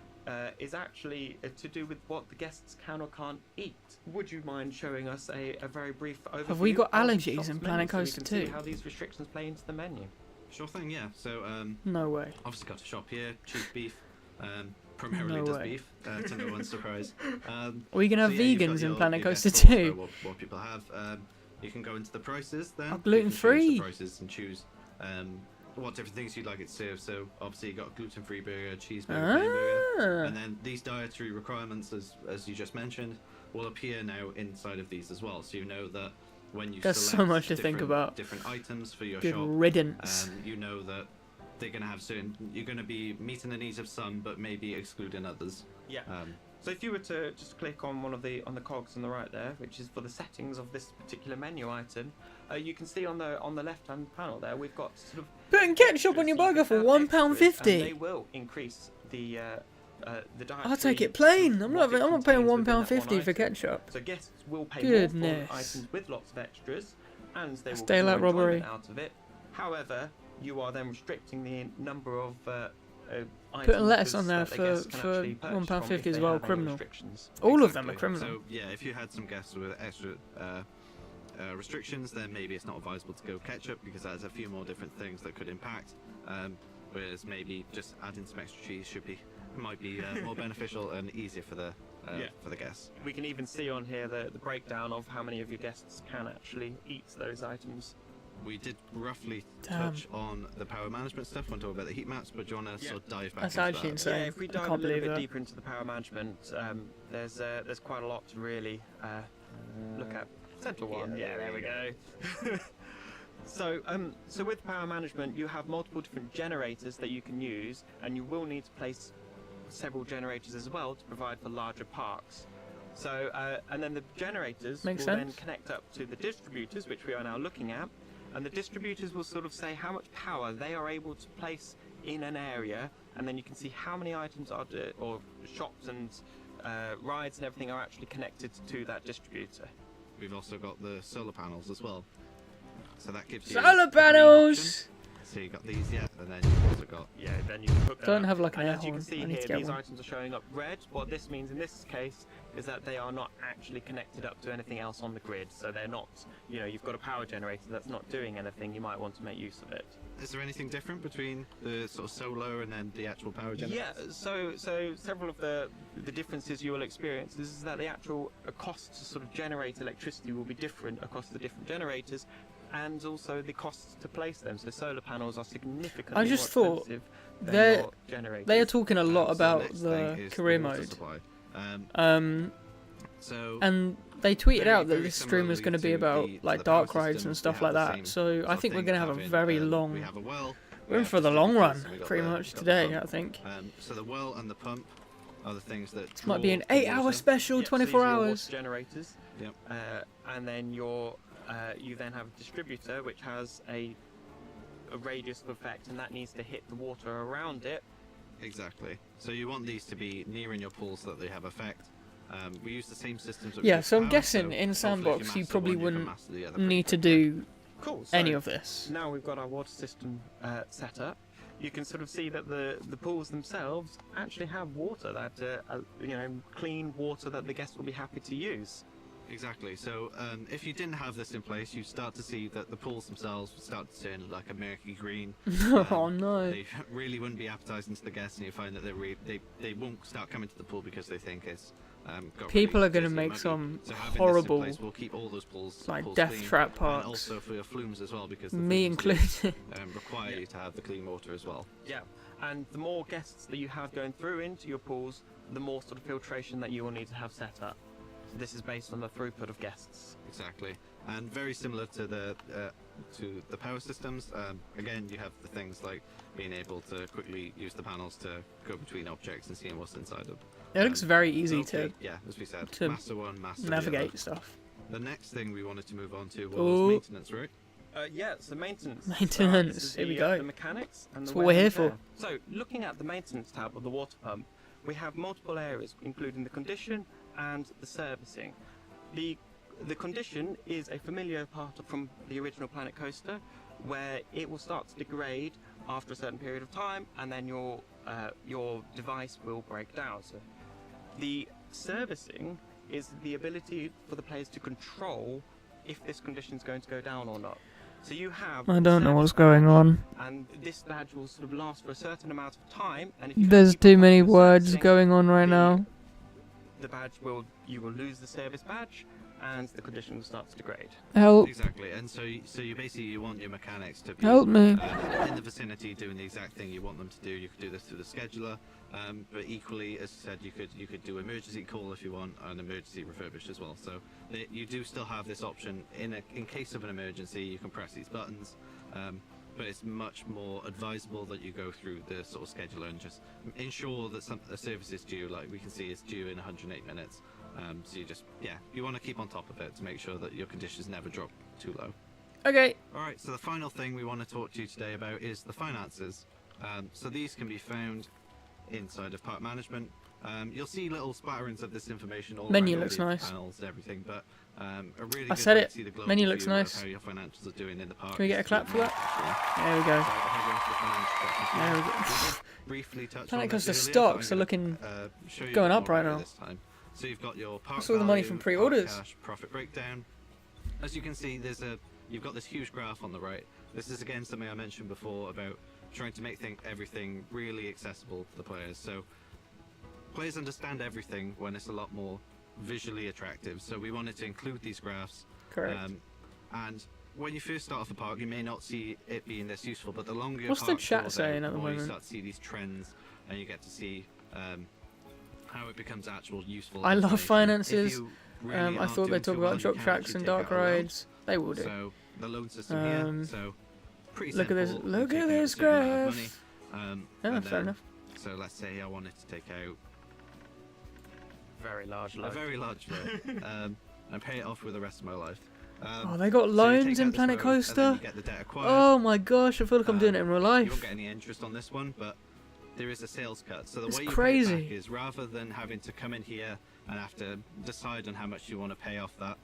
is actually to do with what the guests can or can't eat. Would you mind showing us a very brief overview? Have we got of the allergies shop's in menu Planet so we Coaster can see 2? how these restrictions play into the menu? Sure thing, yeah. So no way. obviously got a shop here, cheap beef, primarily No does way. beef, to no one's surprise. Are we gonna have So, yeah, you've got vegans in your Planet guest Coaster thoughts 2? about what people have. You can go into the prices then. Oh, You can gluten-free. choose the prices and choose what different things you'd like it to serve. So obviously you got gluten-free burger, cheeseburger, plain burger, and then these dietary requirements, as you just mentioned, will appear now inside of these as well. So you know that when you There's so select much to think different- about. different items for your Good shop, riddance. you know that they're going to have you're going to be meeting the needs of some, but maybe excluding others. Yeah. So if you were to just click on one of the cogs on the right there, which is for the settings of this particular menu item, you can see on the left-hand panel there we've got sort of Putting ketchup on your burger for extras, and they £1.50. will increase the dietary. I'll take it plain. I'm not what it paying contains within that one £1.50 for item. ketchup. So guests will pay Goodness. more for items with lots of extras, and they That's will get daylight more robbery. enjoyment out of it. However, you are then restricting the number of Putting lettuce items on there that the guests for can actually purchase from £1.50 if is they well have any criminal. restrictions. All of them are Exactly. criminal. So yeah, if you had some guests with extra restrictions, then maybe it's not advisable to go ketchup because that has a few more different things that could impact. Whereas maybe just adding some extra cheese might be more beneficial and easier for the guests. We can even see on here the breakdown of how many of your guests can actually eat those items. We did roughly Damn. touch on the power management stuff when talking about the heat maps, but do you want to sort of dive back That's into actually that? insane. Yeah, if we I dive a can't little believe bit that. deeper into the power management, there's quite a lot to really look at. Central one, yeah, there we go. So with power management, you have multiple different generators that you can use, and you will need to place several generators as well to provide for larger parks. So, and then the generators Makes will then sense. connect up to the distributors, which we are now looking at, and the distributors will sort of say how much power they are able to place in an area, and then you can see how many items are or shops and rides and everything are actually connected to that distributor. We've also got the solar panels as well. So that gives you Solar a green panels! option. So you got these, yeah, and then you've also got Yeah, then you can hook them Don't up. have like an And air as you horn. can see I need here, to get these one. items are showing up red. What this means in this case is that they are not actually connected up to anything else on the grid. So they're not, you've got a power generator that's not doing anything. You might want to make use of it. Is there anything different between the sort of solar and then the actual power generator? Yeah, so several of the differences you will experience is that the actual cost to sort of generate electricity will be different across the different generators, and also the costs to place them. So solar panels are significantly I just more thought expensive than they're- your generators. They are talking a lot So about next the thing is career water mode. supply. Um, So and they tweeted Very, out that very this stream was similarly going to be to about to like the power dark rides system, and we stuff have like the that. same So I sort of think we're thing going to have a having, very we long. have a well. we We're in have for the long run, distributors, and we got pretty the- much got the today. pump. I think So the well and the pump are the things that this might be an draw the 8-hour water. special, Yep, so 24 these are your water hours. generators. Yep. And then you then have a distributor which has a radius of effect, and that needs to hit the water around it. Exactly. So you want these to be near in your pool so that they have effect. We use the same systems. That Yeah, we use so I'm power, guessing so in hopefully if Sandbox you master probably one, can wouldn't master the other pretty need to quickly. do Cool. So any of this. now we've got our water system set up. You can sort of see that the pools themselves actually have water that clean water that the guests will be happy to use. Exactly. So if you didn't have this in place, you start to see that the pools themselves would start to turn like a murky green. Oh no. They really wouldn't be appetizing to the guests, and you find that they won't start coming to the pool because they think it's got People really are gonna dirty and make muggy. some So having this in horrible, place will keep all those pools like, pools death clean, trap and parks. also for your flumes as well, because the Me flumes do, included. require you to have the clean water as well. Yeah. And the more guests that you have going through into your pools, the more sort of filtration that you will need to have set up. So this is based on the throughput of guests. Exactly, and very similar to the power systems. Again, you have the things like being able to quickly use the panels to go between objects and seeing what's inside them. It looks very easy Okay, to yeah, as we said, to master one, master the navigate other. stuff. The next thing we wanted to move on to was Ooh. maintenance, right? Yeah, so maintenance. Maintenance, This is here we the, go. The mechanics and That's the what wear we're here and for. tear. So, looking at the maintenance tab of the water pump, we have multiple areas, including the condition and the servicing. The condition is a familiar part from the original Planet Coaster, where it will start to degrade after a certain period of time, and then your device will break down. So, the servicing is the ability for the players to control if this condition is going to go down or not. So you have. I don't know what's service badge, going on. and this badge will sort of last for a certain amount of time. And if you There's keep too on many with words servicing, going on right the- now. The badge you will lose the service badge, and the condition will start to degrade. Help. Exactly, and so you basically you want your mechanics to be Help me. in the vicinity doing the exact thing you want them to do. You could do this through the scheduler, but equally, as I said, you could do emergency call if you want, and emergency refurbish as well. So you do still have this option in case of an emergency. You can press these buttons, but it's much more advisable that you go through the sort of scheduler and just ensure that a service is due. Like we can see, it's due in 108 minutes. So you want to keep on top of it to make sure that your conditions never drop too low. Okay. Alright, so the final thing we want to talk to you today about is the finances. So these can be found inside of park management. You'll see little spatterings of this information all Menu around all looks the nice. panels and everything, but a really I good said way it. to see the global Menu looks view of nice. how your financials are doing in the park. Can we get is a clap to for that? map There we go. screen. So I'll head on to the financial section. There we We go. did briefly touch Planet on Coaster this earlier, stocks but I'm are looking gonna, show you going more up right about it now. this time. So you've got your park That's all the money value, from park pre-orders. cash, profit breakdown. As you can see, you've got this huge graph on the right. This is again something I mentioned before about trying to make everything really accessible to the players. So players understand everything when it's a lot more visually attractive. So we wanted to include these graphs. Correct. And when you first start off the park, you may not see it being this useful, but the longer your What's the park chat draws saying out, at the more you moment? start to see these trends, and you get to see how it becomes actual useful. I love information. finances. If you really I aren't thought doing they'd talk too well, about you drop can tracks actually and take dark out a loan. rides. They will do. So the loan system Um, here. So pretty Look at this. simple. You Look take at out a this certain amount of graph. money, Yeah, and fair then- enough. So let's say I wanted to take out Very large a load. very large loan and pay it off with the rest of my life. Oh, they got So you loans take in out this Planet loan, and then Coaster. you get the debt acquired. Oh my gosh, I feel like I'm doing it in real You won't life. get any interest on this one, but there is a sales cut. So the It's way you crazy. pay it back is rather than having to come in here and have to decide on how much you want to pay off that,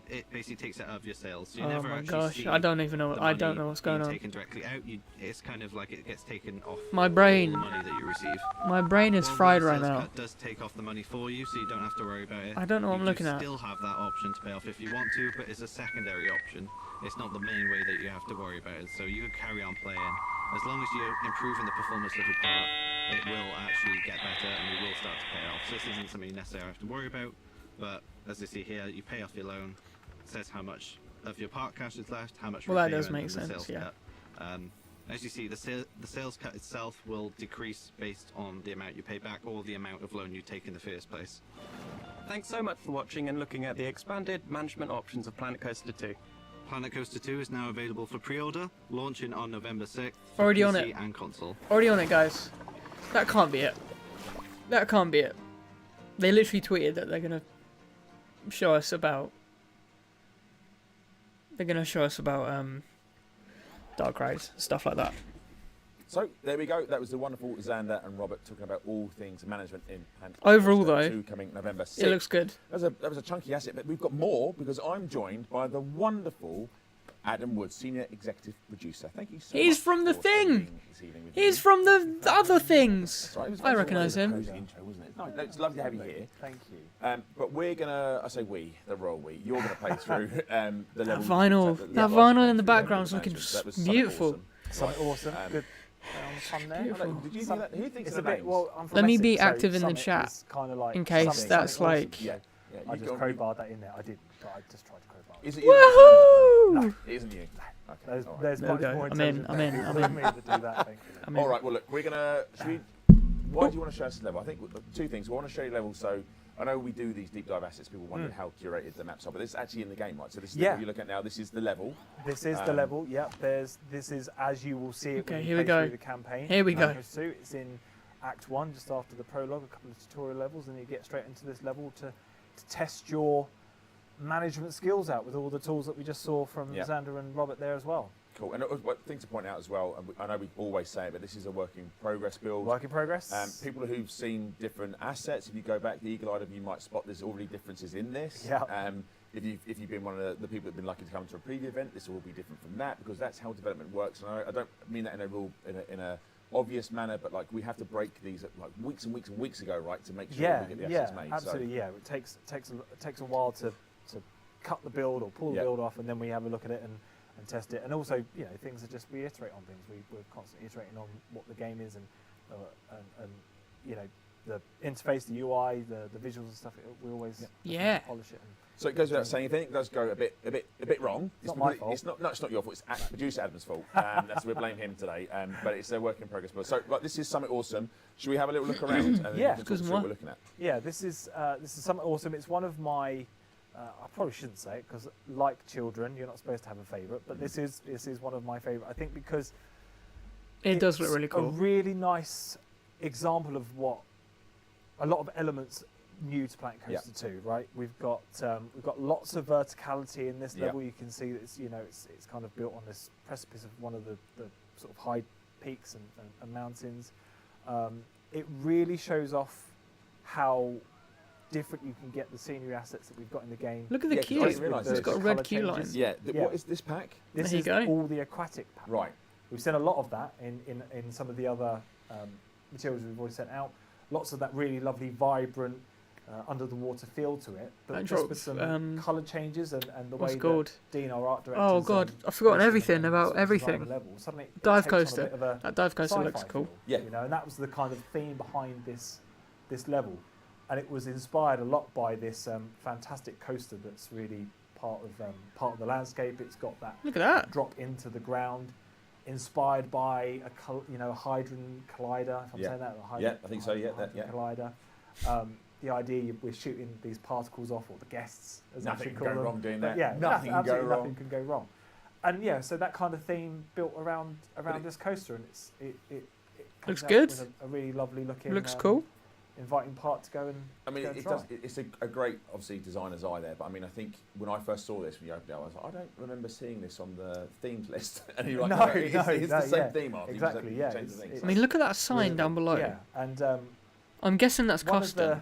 it basically takes it out of your sales. So you Oh never my actually gosh, see I don't even know. the I don't money know what's going being on. taken directly out. It's kind of like it gets taken off My all brain, the money that you receive. my brain is Well, fried the right sales now. cut does take off the money for you, so you don't have to worry about it. I don't know what You I'm looking do at. still have that option to pay off if you want to, but it's a secondary option. It's not the main way that you have to worry about it. So you can carry on playing. As long as you're improving the performance of your park, it will actually get better and we will start to pay off. So this isn't something you necessarily have to worry about, but as you see here, you pay off your loan. It says how much of your park cash is left, how much Well, that repayment, does make and the sense, sales yeah. cut. As you see, the sales cut itself will decrease based on the amount you pay back or the amount of loan you take in the first place. Thanks so much for watching and looking at the expanded management options of Planet Coaster 2. Planet Coaster 2 is now available for pre-order, launching on November 6th for Already PC on it. and console. Already on it, guys. That can't be it. That can't be it. They literally tweeted that they're gonna show us about. They're gonna show us about dark rides, stuff like that. So there we go. That was the wonderful Xander and Robert talking about all things management in Planet Overall, Coaster though, 2 coming November 6th. It looks good. That was a chunky asset, but we've got more because I'm joined by the wonderful Adam Wood, Senior Executive Producer. Thank you so much. He's from the for thing. spending this evening with He's me. from the other things. Sorry, it was I a recognise really him. cozy intro, wasn't it? No, it's lovely to have you here. Thank you. But we're gonna, I say we, the royal we. You're gonna play through the That level. vinyl, the that levels vinyl in the through background's level looking management. That was something beautiful. awesome. Something awesome. Um, Good. Fun there. beautiful. Did you see that? Who thinks It's of a the bit. names? Well, I'm from Let me Essex, be so active in the Summit chat, is kind of like in case something that's awesome. like- Yeah. I you just got- crowbarred that in there. I did, but I just tried to crowbar. Is it you? Woohoo! No, it isn't you. Okay. There's, all right. there's There we much go. more I'm in, intelligent I'm in, people I'm than in. me that do that. Thank you. I mean, All right. Well, look, we're gonna. Why do you want to show us the level? I think two things. We want to show you level. So I know we do these deep dive assets. People wonder how curated the maps are, but this is actually in the game, right? So this is Yeah. what you look at now. This is the level. This is the level. Yep. This is as you will see it Okay, when you here we play go. through the campaign. Here we go. Planet Coaster 2, it's in Act 1, just after the prologue, a couple of tutorial levels, and you get straight into this level to test your management skills out with all the tools that we just saw from Yeah. Xander and Robert there as well. Cool. And one thing to point out as well, and I know we always say it, but this is a work in progress build. Work in progress. People who've seen different assets, if you go back, the eagle-eyed of you might spot there's already differences in this. Yeah. If you've been one of the people that've been lucky to come to a preview event, this will be different from that because that's how development works. And I don't mean that in a obvious manner, but like we have to break these like weeks and weeks and weeks ago, right, to make sure Yeah, we get the yeah, assets made. absolutely. Yeah, it takes a while to cut the build or pull the Yeah. build off, and then we have a look at it and test it. And also, you know, things are just we iterate on things. We're constantly iterating on what the game is and you know the interface, the UI, the visuals and stuff. We always Yeah. polish it. And So it goes without saying, if anything does go a bit wrong, It's not my because fault. It's not your fault. It's producer Adam's fault. That's we blame him today. But it's a work in progress. So right, this is Summit Awesome. Should we have a little look around? And then Yeah. we can talk through what we're looking at. yeah, this is something awesome. It's one of my. I probably shouldn't say it because, like children, you're not supposed to have a favourite. But this is one of my favourite. I think because It does look it's really A cool. really nice example of what a lot of elements new to Planet Coaster 2. Right, we've got lots of verticality in this Yeah. level. You can see that it's kind of built on this precipice of one of the sort of high peaks and mountains. It really shows off how different you can get the scenery assets that we've got in the game. Look at the Yeah, 'cause I queue. didn't realise It's this. got a Colour red queue line. changes. Yeah. Yeah. What is this pack? This There you is go. all the aquatic pack. Right. We've seen a lot of that in some of the other materials we've already sent out. Lots of that really lovely, vibrant, under the water feel to it, but That just with dropped, some colour changes and the what's way it called? that Dean, our art director, Oh god, I've forgotten everything about everything. Dive coaster. That dive coaster looks cool. Yeah. You know, and that was the kind of theme behind this level, and it was inspired a lot by this fantastic coaster that's really part of the landscape. It's got that Look at that. drop into the ground, inspired by a hydrogen collider. If I'm Yeah. saying that, Yeah, I think so, yeah, that- hydrogen collider. The idea we're shooting these particles off, or the guests, as I Nothing should can call go them. wrong doing But that. yeah, Nothing can go absolutely wrong. Nothing can go wrong. And yeah, so that kind of theme built around it- this coaster, and it Looks comes out good. with a really lovely looking. Looks cool. Inviting part to go and. I mean, go and it try. does. It's a great, obviously, designer's eye there. But I mean, I think when I first saw this, when you opened it, I was like, I don't remember seeing this on the themes list. And you're like, No, it's no, the same yeah, theme art. You exactly, just yeah, change the it's- things. I mean, look at that sign down below. Yeah, and I'm guessing that's one custom.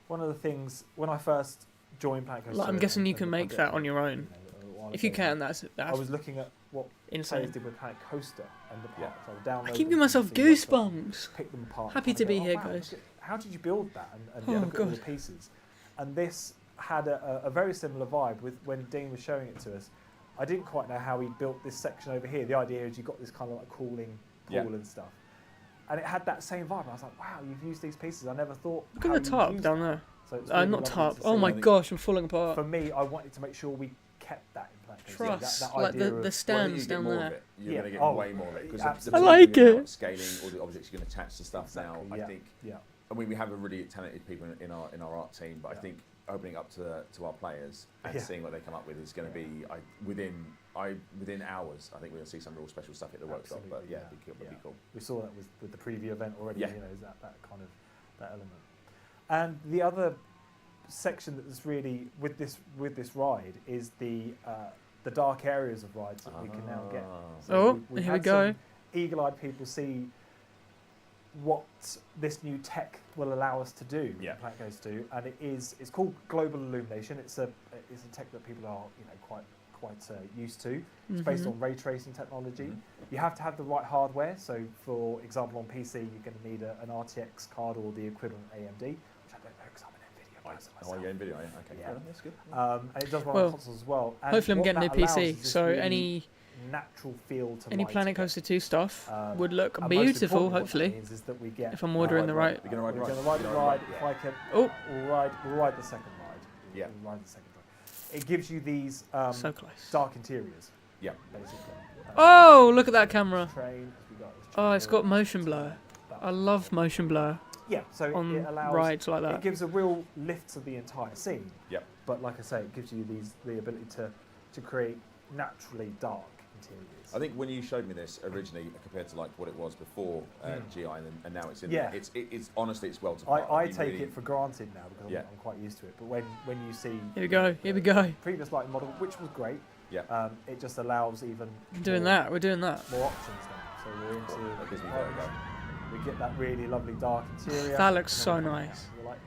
One of the things when I first joined Planet Coaster, Like, I'm guessing you and can the make project, that on your own. a while If you ago, can, that's I was looking at what insane. players did with Planet Coaster and the Yeah. parts. I would download I keep them giving myself and see what's up, goosebumps. pick them apart. Happy and to go, be "Oh, here, wow, guys." look at- how did you build that? And Oh, look at all God. the pieces. And this had a very similar vibe with when Dean was showing it to us. I didn't quite know how he built this section over here. The idea is you've got this kind of like cooling pool Yeah. and stuff. And it had that same vibe. I was like, wow, you've used these pieces. I never thought. Look at how the you'd tarp use down that. there. So it's really Not lovely tarp. to Oh see. my I think- gosh, I'm falling For apart. me, I wanted to make sure we kept that in Planet Coaster. Truss, That like idea the of- Well, I think stands you get down more there. Of it. You're Yeah. going to get Oh, way more of it because absolutely. I like it. Scaling all the objects you're going to attach to stuff Exactly, now. yeah. I think. Yeah. I mean, we have a really talented people in our art team, but I Yeah. think opening up to our players and Yeah. seeing what they come up with is going to be within hours. I think we're going to see some real special stuff at the workshop. But Absolutely, yeah, yeah. it'd be cool. We saw that with the preview event already. Yeah. You know, is that kind of that element. And the other section that's really with this ride is the dark areas of rides that we can now get. Oh, we've here we had go. some eagle-eyed people see what this new tech will allow us to do. Yeah. Planet Coaster to do, and it's called global illumination. It's a tech that people are quite used to. It's based on ray tracing technology. You have to have the right hardware. So, for example, on PC, you're going to need an RTX card or the equivalent AMD, which I don't know because I'm an NVIDIA person myself. Yeah, in video. Yeah. Okay. Yeah. That's good. And it does run Well, on consoles as well. And Hopefully I'm what getting a that new allows PC, is this so really any natural feel to light Planet to it. Coaster 2 stuff would look And most beautiful, importantly, what that hopefully, means is that we get, if I'm ordering the right. We're going to we're ride going to ride the ride. If I can, Oh. we'll ride the second ride. Yeah. We'll ride the second ride. It gives you these So close. dark interiors, Yeah. basically. Oh, look at that camera. Train, as we got this Oh, train it's got here. motion blur. I love motion blur Yeah, so on it allows rides like It that. gives a real lift to the entire scene. Yep. But like I say, it gives you the ability to create naturally dark interiors. I think when you showed me this originally, compared to like what it was before GI, and now it's in. Yeah. It's honestly it's well defined. I take it for granted now because Yeah. I'm quite used to it. But when you see Here we go. Here we go. previous lighting model, which was great, Yeah. it just allows even Doing that. We're doing that. more options now. So we're into That gives me vertigo. we get that really lovely dark interior. That looks and so then we- nice. we're like,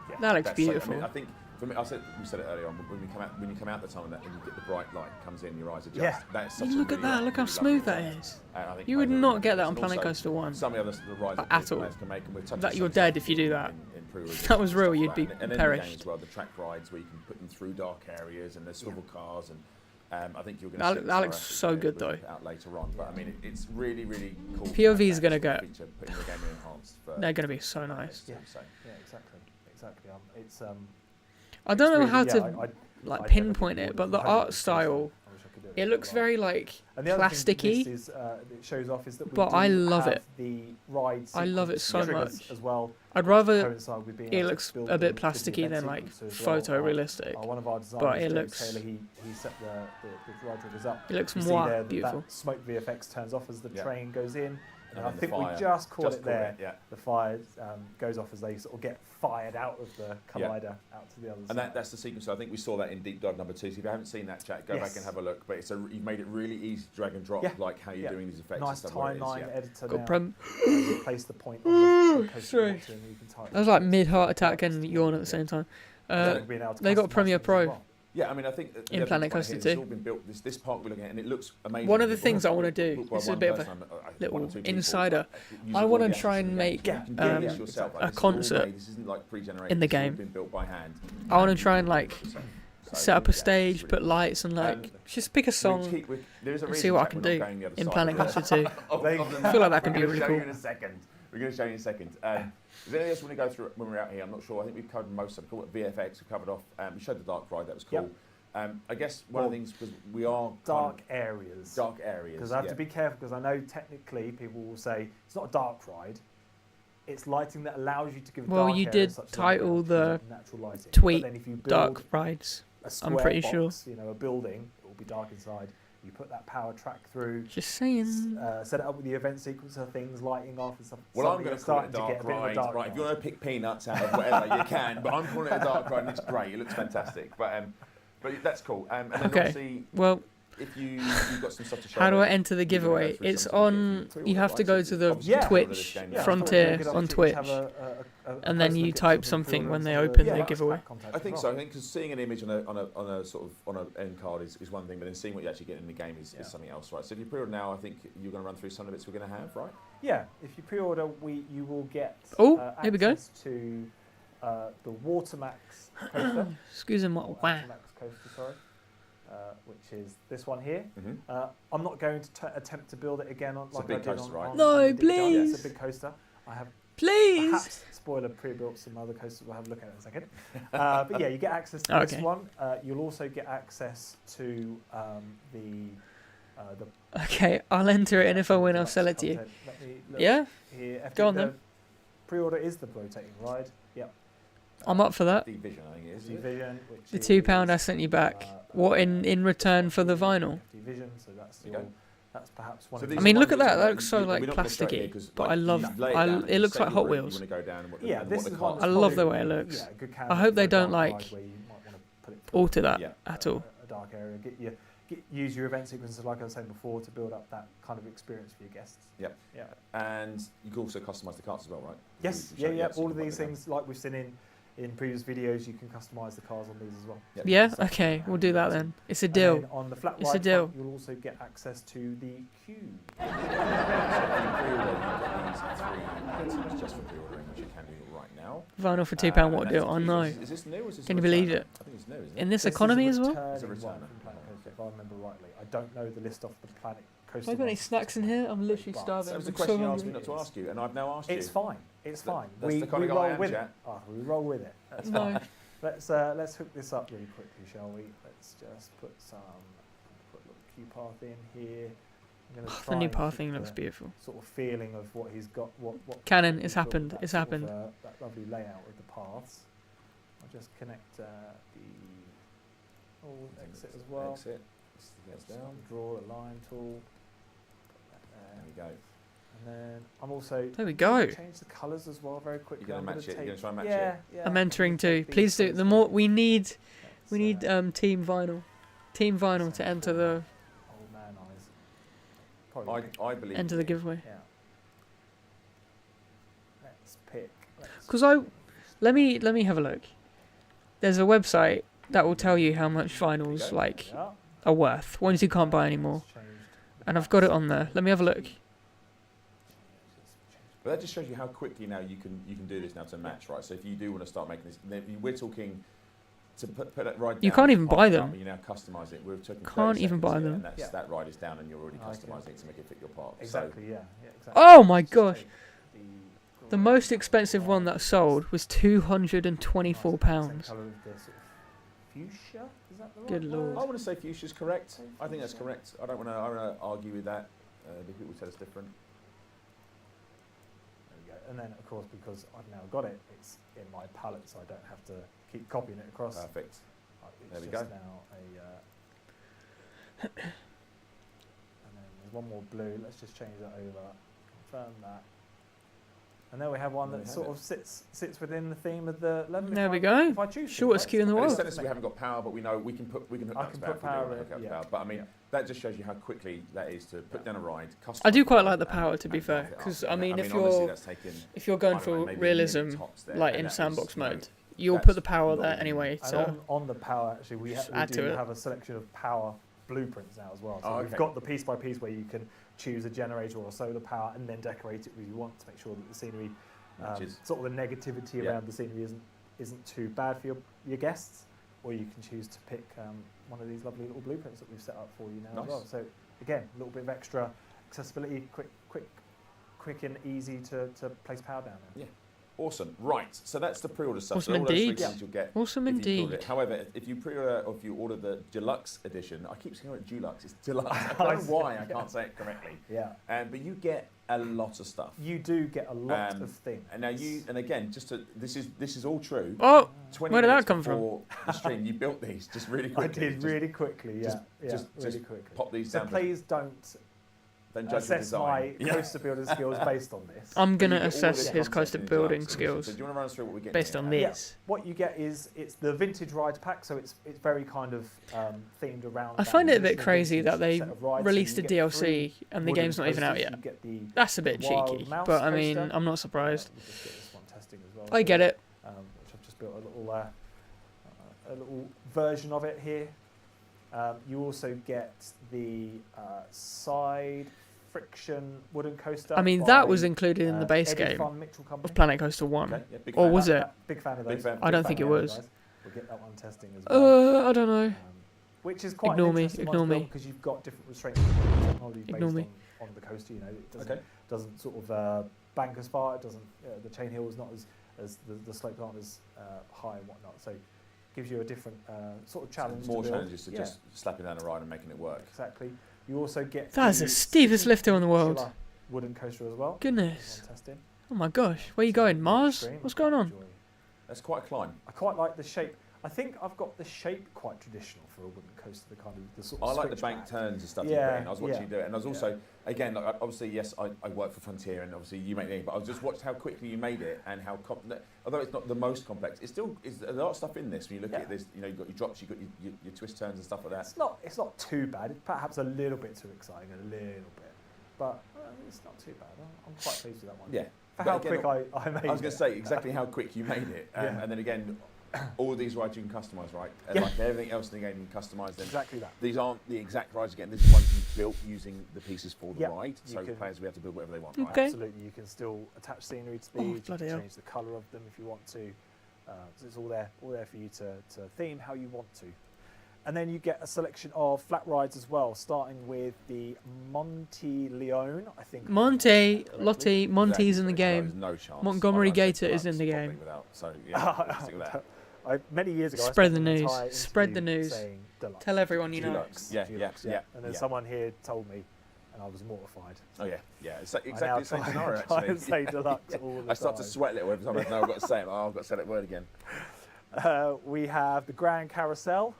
yeah. That looks That's so- beautiful. I mean, I think for me, we said it earlier on. When you come out the tunnel and you get the bright light comes in, your eyes adjust. Yeah. That's such You a look at really that. Look how really smooth lovely that effect. is. And I think You would over not and get that on and Planet also Coaster 1. Some of the other rides At that all. players can make, and we're touching That you're some dead stuff if you do that. in pre-release That was and real, stuff you'd like be that. And then in the game perished. as well, the track rides where you can put them through dark areas and there's swivel cars and. I think you're going That- to see that looks so good, though. out later on. But I mean, it's really, really cool. POV is gonna get get- putting the game enhanced. For, They're going to be so nice. Yeah. So. Yeah, exactly. It's I don't know it's how really- to yeah, I like never pinpoint did it, but the order. I art wish style, I could do it looks as well. very like And the other thing plasticky. this is, it shows off is that we But do I love have it. the ride I love it sequence so triggers much. as well. I'd rather coincide with being it able to looks build a bit the plasticky event than like sequences as well. photorealistic. One of our designers, but it James looks- Taylor, he set the ride triggers up. It looks You see moi there that beautiful. that smoke VFX turns off as the Yeah. train goes in. And I then the think we fire. just caught it there. Yeah. The fire goes off as they sort of get fired out of the collider out to the other And side. that's the sequence. I think we saw that in Deep Dive number 2. So if you haven't seen that, chat, go back Yes. and have a look. But you've made it really easy to drag and drop, Yeah. like how you're Yeah. doing these effects and Nice stuff. where it is, timeline yeah. editor Got now. prem- You place the point on the coaster Sorry. watch and you can type That was like mid heart attack and yawn at the same time. Being able to they got customise Premiere things as Pro. well. Yeah, I mean, I think In Planet Coaster It's 2. all been built. This park we're looking at, and it looks amazing. One of the Built things I by- wanna do, built by this is a one bit of a person, I think little one or two people, insider. use I all wanna the try and assets in the make, game. You can do um, this yourself. Like, a this is all concert made, this isn't like pre-generated. in the this has all game. been built by hand. I want to try and like 100%. So, set up a yeah, stage, it's put really lights and like just pick a song there is a and see reason what I that can we're not do going the other in side. Planet Coaster 2. I feel like that can be We're really gonna show you cool. in a second. We're going to show you in a second. Is there anything else we want to go through when we're out here? I'm not sure. I think we've covered most of it. VFX, we covered off. We showed the dark ride. That was cool. I guess one of the things, because we are Dark areas. dark areas. Because I have to be careful, because I know technically people will say it's not a dark ride. It's lighting that allows you to give Well, dark you areas did such as title natural the natural lighting. tweet But then if you build Dark rides. a square I'm pretty box, you know, a building, it will be dark inside. You put that power track through, Just saying. set it up with the event sequence of things lighting off and stuff. Well, I'm suddenly going you're to call it a starting to get dark a bit of a ride. dark Right, if you ride. want to pick peanuts out of whatever, you can. But I'm calling it a dark ride, and it's great. It looks fantastic. But that's cool. And then Okay. obviously, Well, if you've got some stuff to show. how do I them, enter the you can go giveaway? through It's some stuff on. if You have to go to the obviously Yeah. Twitch Yeah, Frontier Good on opportunity to Twitch, have a and then close you look at type some something pre-orders when they and open yeah, the that's giveaway. that contact I as think well. so. I think because seeing an image on a sort of on an end card is one thing, but then seeing what you actually get in the game is something else, right? So if you pre-order now, I think you're going to run through some of the bits we're going to have, right? Yeah, if you pre-order, you will get Oh, here we go. access to the Watermax coaster. Excuse me. or Wow. Watermax coaster, sorry, which is this one here. Mm-hmm. I'm not going to attempt to build it again on It's a like big I did coaster, on, right? on No, on Deep Dive. please. It's a big coaster. I have Please. perhaps, spoiler, pre-built some other coasters. We'll have a look at it in a second. But yeah, you get access to this Okay. one. You'll also get access to the Okay, I'll enter it, and if I win, I'll sell it to you. Let me look Yeah. here. Go on the then. Pre-order is the rotating ride. Yep. I'm up for that. Deep Vision, I think it is. Vision, which The is, £2 I sent you back. What in return for the vinyl? Vision, so that's There you go. that's perhaps one So of these I the mean, are look at ones that. you- That looks so we're like not gonna show it here plasticky. 'cause, But like, I you love. lay it down, It you looks set like your Hot route, you Wheels. wanna go down and what the- yeah, and this what the is car- one I that's love the probably, way it looks. Yeah, a good I candidate hope they for a don't, dark like, ride where you might wanna put it alter that Yeah. at all. a dark area. Use your event sequences, like I was saying before, to build up that kind of experience for your guests. Yep. Yeah. And you can also customise the carts as well, right? Yes. We showed- Yeah. so All you of can these put them things, like we've seen in previous videos, you can customise the cars on these as well. down. Yeah. So- Okay. We'll do that then. It's a And deal. then on the flat It's a ride deal. front, you'll also get access to the cube. So if you pre-order, you get these 3 items just for pre-ordering, which you can do right now. Vinyl for £2. And What that's deal? I the know. Is this new or is this Can a you believe returner? it? I think it's new, isn't it? In this This economy is as a well. It's a returning one returner. from Planet Coaster, if I remember rightly. I don't know the list off the Planet Coaster. Have I got any ones. snacks in here? I'm literally But- starving. That was the I'm so question you asked me hungry. not to ask you, and I've now asked you. It's fine. It's That- fine. that's we the kind we of guy I roll am, with chat. it. Oh, we roll with it. That's No. fine. Let's hook this up really quickly, shall we? Let's just put a little cue path in here. I'm gonna The try new and path keep thing looks the beautiful. sort of feeling of what he's got. What Canon, he's it's built, happened. that It's sort of, happened. that lovely layout of the paths. I'll just connect the exit as well. Exit. Gets down. Draw a line tool. Put that There we there. go. And then I'm also There we go. change the colours as well very quickly. You're gonna I'm match it? You're take- gonna try and match yeah, it? Yeah. I'm entering gonna too. take these Please do. ones The here. more we need Let's, team vinyl to enter the old man eyes. Probably I believe. enter the giveaway. yeah. Let's pick. Because let me have a look. There's a website that will tell you how much vinyls like are worth, ones you can't buy anymore, and I've got it on there. Let me have a look. But that just shows you how quickly now you can do this now to match, right? So if you do want to start making this, we're talking to put that ride down. You can't even buy park it up, them. and you now customise it. We're talking Can't 30 even buy seconds here, them. And that's, Yeah. that ride is down, and you're already Okay. customising it to make it fit your park. Exactly. Yeah. Exactly. Oh my Just gosh. take The most expensive one that sold was £224. Same colour of the sort of fuchsia. Is that the right Good word? lord. I want to say fuchsia's correct. I think that's correct. I don't want to argue with that. The people tell us different. There we go. And then, of course, because I've now got it, it's in my palette, so I don't have to keep copying it across. Perfect. It's There we just go. now and then there's one more blue. Let's just change that over. Confirm that. And there we have one There that we sort have of sits within the theme of the level. There if we I- go. If I choose to, Shortest right? queue in the And world. it's telling us we haven't got power, but we know we can hook I up can to power. put if we do power want to in, hook up to yeah. power. But I mean, Yeah. that just shows you how quickly that is to put down a ride. I do quite like the customise power, and- to be and fair, mark it up. 'cause, Yeah, I mean, if obviously you're- that's taken, If you're going I don't know, for maybe a realism, minute tops there, like and in that is, sandbox you know, mode, you'll that's put the power not there even- anyway. And So on the power, actually, we Just do add to it. have a selection of power blueprints now as well. So Oh, we've okay. got the piece by piece where you can choose a generator or a solar power and then decorate it where you want to make sure that the scenery, Matches. sort of the negativity Yeah. around the scenery isn't too bad for your guests. Or you can choose to pick one of these lovely little blueprints that we've set up for you now as Nice. well. So again, a little bit of extra accessibility, quick and easy to place power down there. Yeah. Awesome. Right. So that's the pre-order stuff. Awesome so all those indeed. three things you'll get. awesome if you pre-order indeed. it. However, if you pre-order or if you order the deluxe edition, I keep saying it deluxe. It's deluxe. I don't know why I can't say it correctly. Yeah. But you get a lot of stuff. You do get a lot Um, of things. And now and again, this is all true. Oh, 20 where did that minutes come from? before the stream, you built these just really I quickly. did really quickly, yeah. just really quickly. pop these So down. please don't Don't judge the assess my design. Yeah. coaster building skills based on this. I'm But you gonna get all assess this his content coaster in the building deluxe edition. skills So do you want to run us through what we get based here? on Yeah. this. What you get is it's the vintage rides pack, so it's very kind of themed around. I that find it a bit traditional crazy vintage that they set of rides. So released you the get DLC and the wooden game's not even out coasters, yet. you get the That's a bit the wild cheeky, mouse but I mean, coaster. I'm not surprised. We'll just get this one testing as well. I get it. Which I've just built a little version of it here. You also get the side friction wooden coaster. I mean, that by, was included in the base Eddie game Fun Mitchell Company. of Planet Coaster 1. Okay, yeah, big Or fan. was it? Big fan of Big those. fan. I don't Big think fan it of was. those guys. We'll get that one testing as well. I don't know. Which is quite Ignore an me, interesting ignore one to me. build because you've got different restraints and technology Ignore based me. on the coaster. You know, it Okay. doesn't sort of bank as far. It doesn't. The chain hill is not as the slopes aren't as high and whatnot. So gives you a different sort of challenge. More to build. challenges to Yeah, just slapping down a ride and making it work. exactly. You also get That is the steepest lift hill in the world. Chiller wooden coaster as well. Goodness. One testing. Oh my gosh. Where you going? Mars? Extreme. What's going on? Enjoy. That's quite a climb. I quite like the shape. I think I've got the shape quite traditional for a wooden coaster. The kind of the sort of I like the switchback. bank turns and stuff. Yeah, You put in. I was watching yeah, you do it, and I was also, again, like, obviously, yes, I work for Frontier, and obviously you make the, but I just watched how quickly you made it and how, although it's not the most complex, it's still is a lot of stuff in this. When you look at this, you know, you've got your drops, you've got your twist turns and stuff like that. It's not too bad. It's perhaps a little bit too exciting, a little bit, but it's not too bad. I'm quite pleased with that one. Yeah. For But how again, quick I made it. I was going to say exactly how quick you made it, and then again, all of these rides you can customise, right? And like everything else in the game, you can customise them. Exactly that. These aren't the exact rides again. This is ones you've built using the pieces for the ride. So players will have to build whatever they want. Right? Okay. Absolutely, you can still attach scenery to these. You can change the colour of them if you want to. So it's all there for you to theme how you want to. And then you get a selection of flat rides as well, starting with the Monte Leone, I think. Monty's in the There's game. no chance. Montgomery Gator is in the Probably game. without, so yeah, stick with that. Many years ago, Spread I the spent an news. entire Spread the interview news. saying deluxe. Tell everyone you know. Deluxe. Yeah. And then someone here told me, and I was mortified. Oh yeah. It's exactly I now the same try scenario and actually. say deluxe all the I start to time. sweat a little every time I know I've got to say it. Oh, I've got to say that word again. We have the Grand Carousel.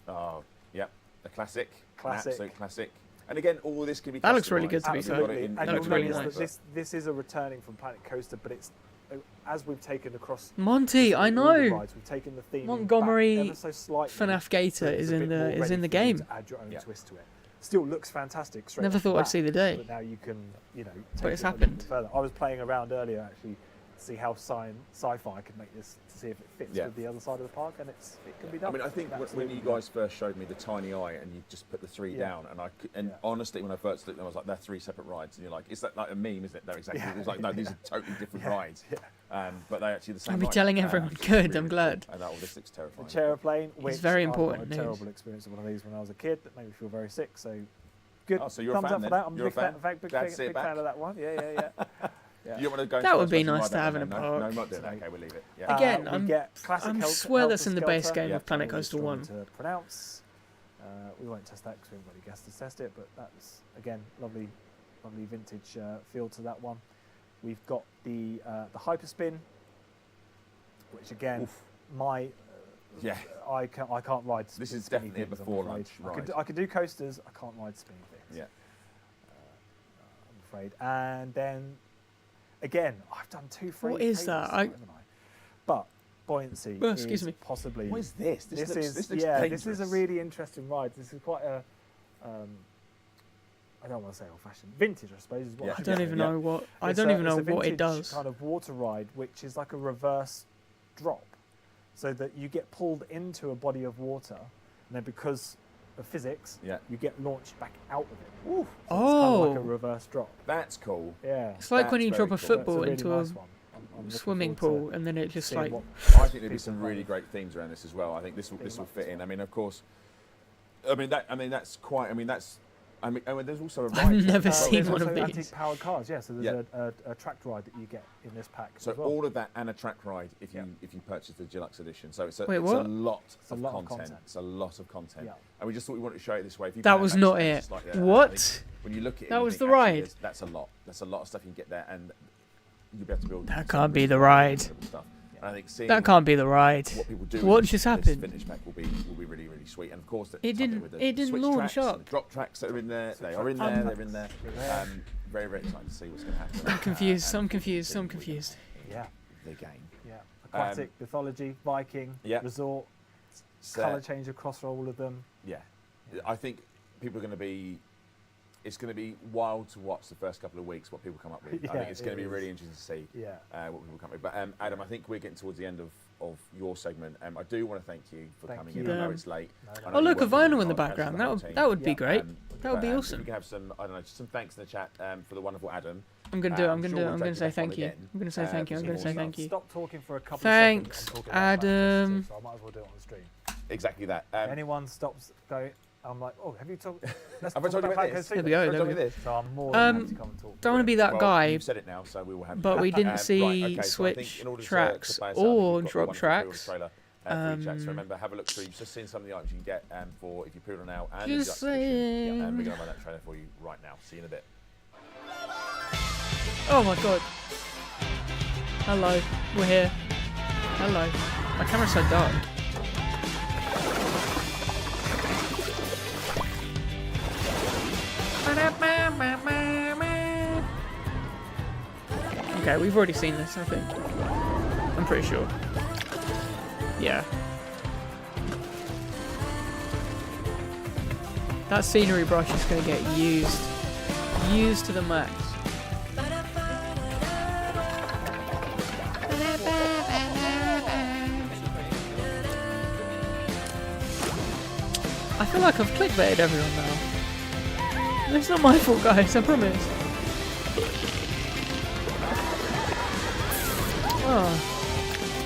Oh, yeah, a classic. Classic. An absolute classic. And again, all this can be. That looks really good, customised. to be fair. Absolutely. In And That looks you'll really notice nice. that this is a returning from Planet Coaster, but it's as we've taken across Monty, I all the know. rides, we've taken the theme Montgomery back ever so slightly, FNAF Gator so it's is a in bit the more is ready in the for you game. to add your own twist to it. Still looks fantastic. Straight Never off the thought I'd bat, see the day. But now you can, take But it's it a little happened. bit further. I was playing around earlier actually to see how sci-fi could make this, to see if it fits with the other side of the park, and it can be done. I mean, I think when Absolutely. you guys first showed me the tiny eye and you just put the three down, and honestly, when I first looked, I was like, they're three separate rides, and you're like, is that like a meme? Is it? They're exactly. It was like, no, these are totally different rides. But they're actually the same. I'll be ride. telling everyone. Which is Good, really, I'm glad. And this looks terrifying. The Chairplane, which very I've important got a news. terrible experience of one of these when I was a kid that made me feel very sick. So good. Oh, so you're a thumbs fan up then? for that. I'm You're a a fan? big Glad to see it fan back. of that one. Yeah. You don't want to go. That would be first person nice to ride have that in a one, park. No, not doing that. Okay, we'll leave it. Yeah. Again, we get classic swear that's in the base Helter game Skelter. of Planet Really Coaster strong 1. to pronounce. We won't test that because we haven't got any guests to test it, but that's again lovely vintage feel to that one. We've got the Hyperspin, which again, I can't ride. This is spinny definitely a things, I'm before afraid. lunch ride. I could do coasters. I can't ride spinny things. Yeah. I'm afraid. And then again, I've done two free. What is that? Haven't I? But buoyancy excuse is me. possibly. What is this? This looks This is dangerous. a really interesting ride. This is quite a. I don't want to say old-fashioned, vintage, I suppose. Is what Yeah. I don't even know what. I It's don't a- even know it's a what it vintage does. Kind of water ride, which is like a reverse drop, so that you get pulled into a body of water, and then because of physics, you get launched back out of it. Ooh. So it's kind of like a Oh. reverse drop. That's cool. Yeah. It's like when That's you very drop a cool. So football it's a into really a nice one. I'm looking swimming forward pool, to and then it just seeing like. what I think there'd be people some find really it. great themes around this as well. I think this will fit in. to. I mean, of course. That's quite. I mean, there's also a ride. I've never There's seen one also of these. antique-powered cars, yeah. So there's a tracked ride that you get in this pack. So as well. all of that and a track ride if you purchase the deluxe edition. So it's a Wait, it's a what? lot of lot of content. content. It's a lot of content. Yeah. And we just thought we wanted to show it this way. If you That can, was that's not just it. like What? I think when you look at it, That you was think, the actually, ride. That's a lot. That's a lot of stuff you can get there, and you'll be able to build. That some can't be really the cool ride. stuff. And I think seeing That can't be the ride. what people do. What with just this happened? Vintage pack will be really sweet, and of course It didn't switch launch tracks and up. the drop tracks that are in there. They are in there. They're in there. Very excited to see what's going to happen. I'm confused. And I'm confused. really I'm confused. Yeah. The game. Yeah. Aquatic, mythology, Viking, resort, So, colour change across all of them. yeah, I think people are going to be. It's going to be wild to watch the first couple of weeks what people come up with. I Yeah, think it's going to it be is. really interesting to see Yeah. what people come up with. But Adam, I think we're getting towards the end of your segment. I do want to thank you for Thank coming you. in. I know Um, it's late. No, I no. know Oh you look, a work really vinyl in the hard as background. the That whole would team. that would be Yeah. great. That would be If awesome. we can have some, I don't know, just some thanks in the chat for the wonderful Adam. I'm gonna do it. I'm I'm gonna sure do it. we'll I'm gonna take say that one thank you. again, I'm gonna say thank you. I'm for gonna say some thank you. Stop talking for a couple Thanks, of seconds. I'm talking about Planet Adam. Coaster, so I might as well do it on the stream. Exactly that. Anyone stops going, I'm like, oh, have you talked? Let's Have I talk told you about Planet this? Coaster. There we go. Have I There told we you go. this? So I'm more than happy to Um, come and talk. Don't want to be that Well, guy, You've said it now, so we will have. but you. we didn't Right, see okay, so I think switch in order to tracks play us out, or we've got the drop wonderful tracks. trailer, for each track. So remember, have a look through. You've just seen some of the items you can get for if you put it on now and the Just deluxe edition. saying. And we're going to run that trailer for you right now. See you in a bit. Oh my god. Hello, we're here. Hello. My camera's so dark. Okay, we've already seen this, I think. I'm pretty sure. Yeah. That scenery brush is going to get used. Used to the max. I feel like I've clickbaited everyone now. It's not my fault, guys, I promise. Oh.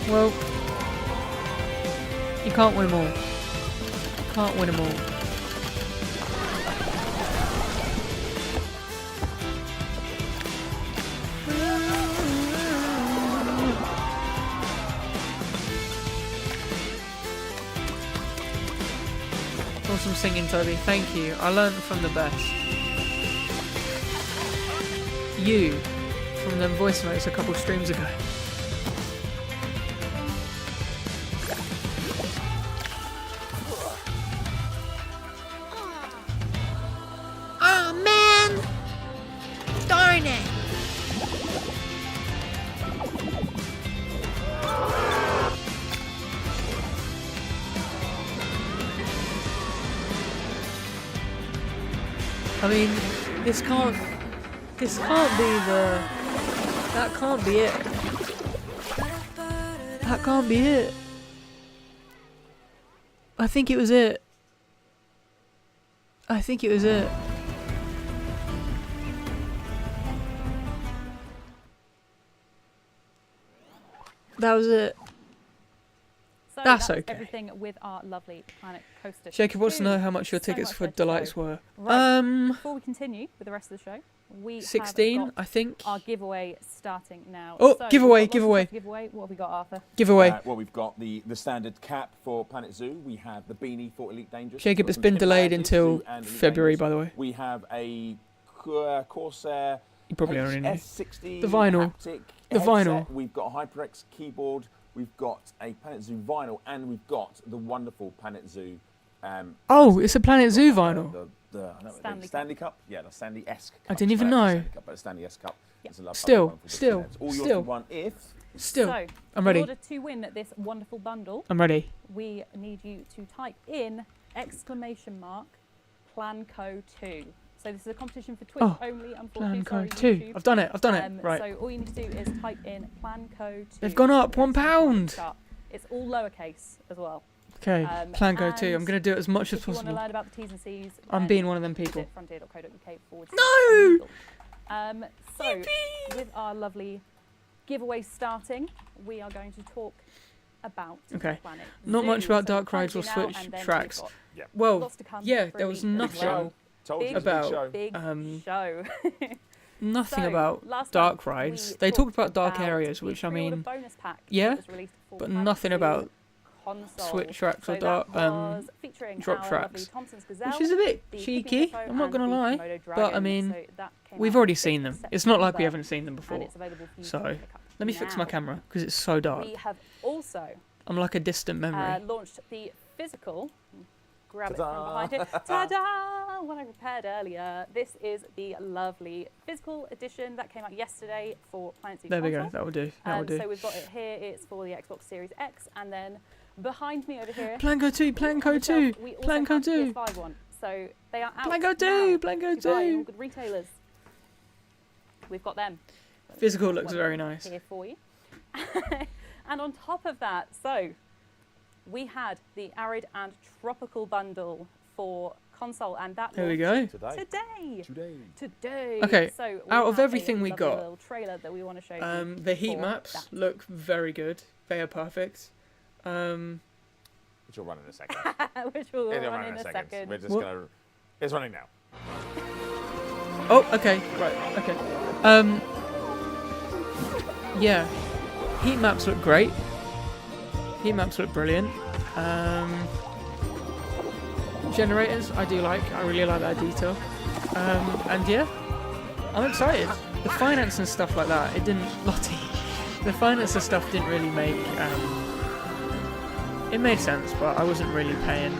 Well. You can't win them all. Can't win them all. Awesome singing, Toby. Thank you. I learned from the best. You, from them voice notes a couple streams ago. Oh man! Darn it! I mean, this can't be the... That can't be it. That can't be it. I think it was it. I think it was it. That was it. So That's okay. everything with our lovely Planet Coaster. Jacob wants to 2. know how much your So tickets much for left to go. Delights were. Right. Before we continue with the rest of the show, we 16, have I think. got our giveaway starting now. Oh, So giveaway, we've got lots of stuff to giveaway. give away. What have we got, Arthur? Giveaway. Well, we've got the standard cap for Planet Zoo. We have the beanie for Elite Dangerous. Jacob, We've it's got been some delayed Himalayas, until Zoo and Elite February, Dangerous. by the way. We have a Corsair You probably already know. HS60 The vinyl. haptic The headset. vinyl. We've got a HyperX keyboard. We've got a Planet Zoo vinyl, and we've got the wonderful Planet Zoo. Oh, it's a Planet Zoo vinyl. Stanley Cup. Yeah, the Stanley-esque cup. I didn't even It's not a know. Stanley Cup, but a Stanley-esque cup. Yeah. It's a lovely, Still, wonderful still, gift. It's all yours still. for one if. Still, So, I'm ready. in order to win this wonderful bundle, I'm ready. we need you to type in !Planco2. So this is a competition for Twitch Oh, only, unfortunately. Planco Sorry, 2. YouTube. I've done it. I've done it. Right. So all you need to do is type in Planco2. They've gone up £1. It's all lowercase as well. Okay. Planco 2. I'm and going to do it as much as If you want to possible. learn about the T's and C's, I'm then being one of them visit people. frontier.co.uk/. No! So with our lovely giveaway starting, we are going to talk about Okay. Planet Not Zoo. much about So dark rides or Planet Zoo now, Switch and then tracks. we've got Well, lots to come yeah, for there was Elite as nothing well. Told you Big it's a big about, show. Big show. nothing So, about last dark month rides. we They talked about dark about areas, the which I pre-order mean, bonus pack yeah, that was released for but Planet nothing Zoo about console. Switch tracks So or dark, that was featuring drop our tracks, lovely Thompson's Gazelle, which is a bit the cheeky. Picnic Hippo I'm not and gonna the lie, Komodo but I Dragon. mean, So that came we've out already in seen them. It's not like we September, haven't seen them and before. it's available for you So, to pick up let me fix my now. camera because it's so dark. We have also I'm like a distant memory. launched the physical. Grab it Ta-da! from behind it. Ta-da! One I prepared earlier. This is the lovely physical edition that came out yesterday for Planet Zoo There we go. console. That will do. That will do. So we've got it here. It's for the Xbox Series X, and then behind me over here. Planco 2, on Planco the 2, shelf, we also Planco have 2. the PS5 one. So they are out Planco 2, now Planco to buy in all 2. good retailers. We've got them. Physical looks One very nice. here for you. And on top of that, so we had the Arid and Tropical bundle for console, and that There we launched go. today. Okay, So we out of have everything a we lovely got, little trailer that we want to show you. The heat for maps that. look very good. They are perfect. Which will run in a second. Which will It'll run in a second. We're just What? gonna. It's running now. Oh, okay, right, okay. Yeah, heat maps look great. Heat maps look brilliant. Generators, I do like. I really like that detail. And yeah, I'm excited. The finance and stuff like that, it didn't. Lottie, the finance and stuff didn't really make It made sense, but I wasn't really paying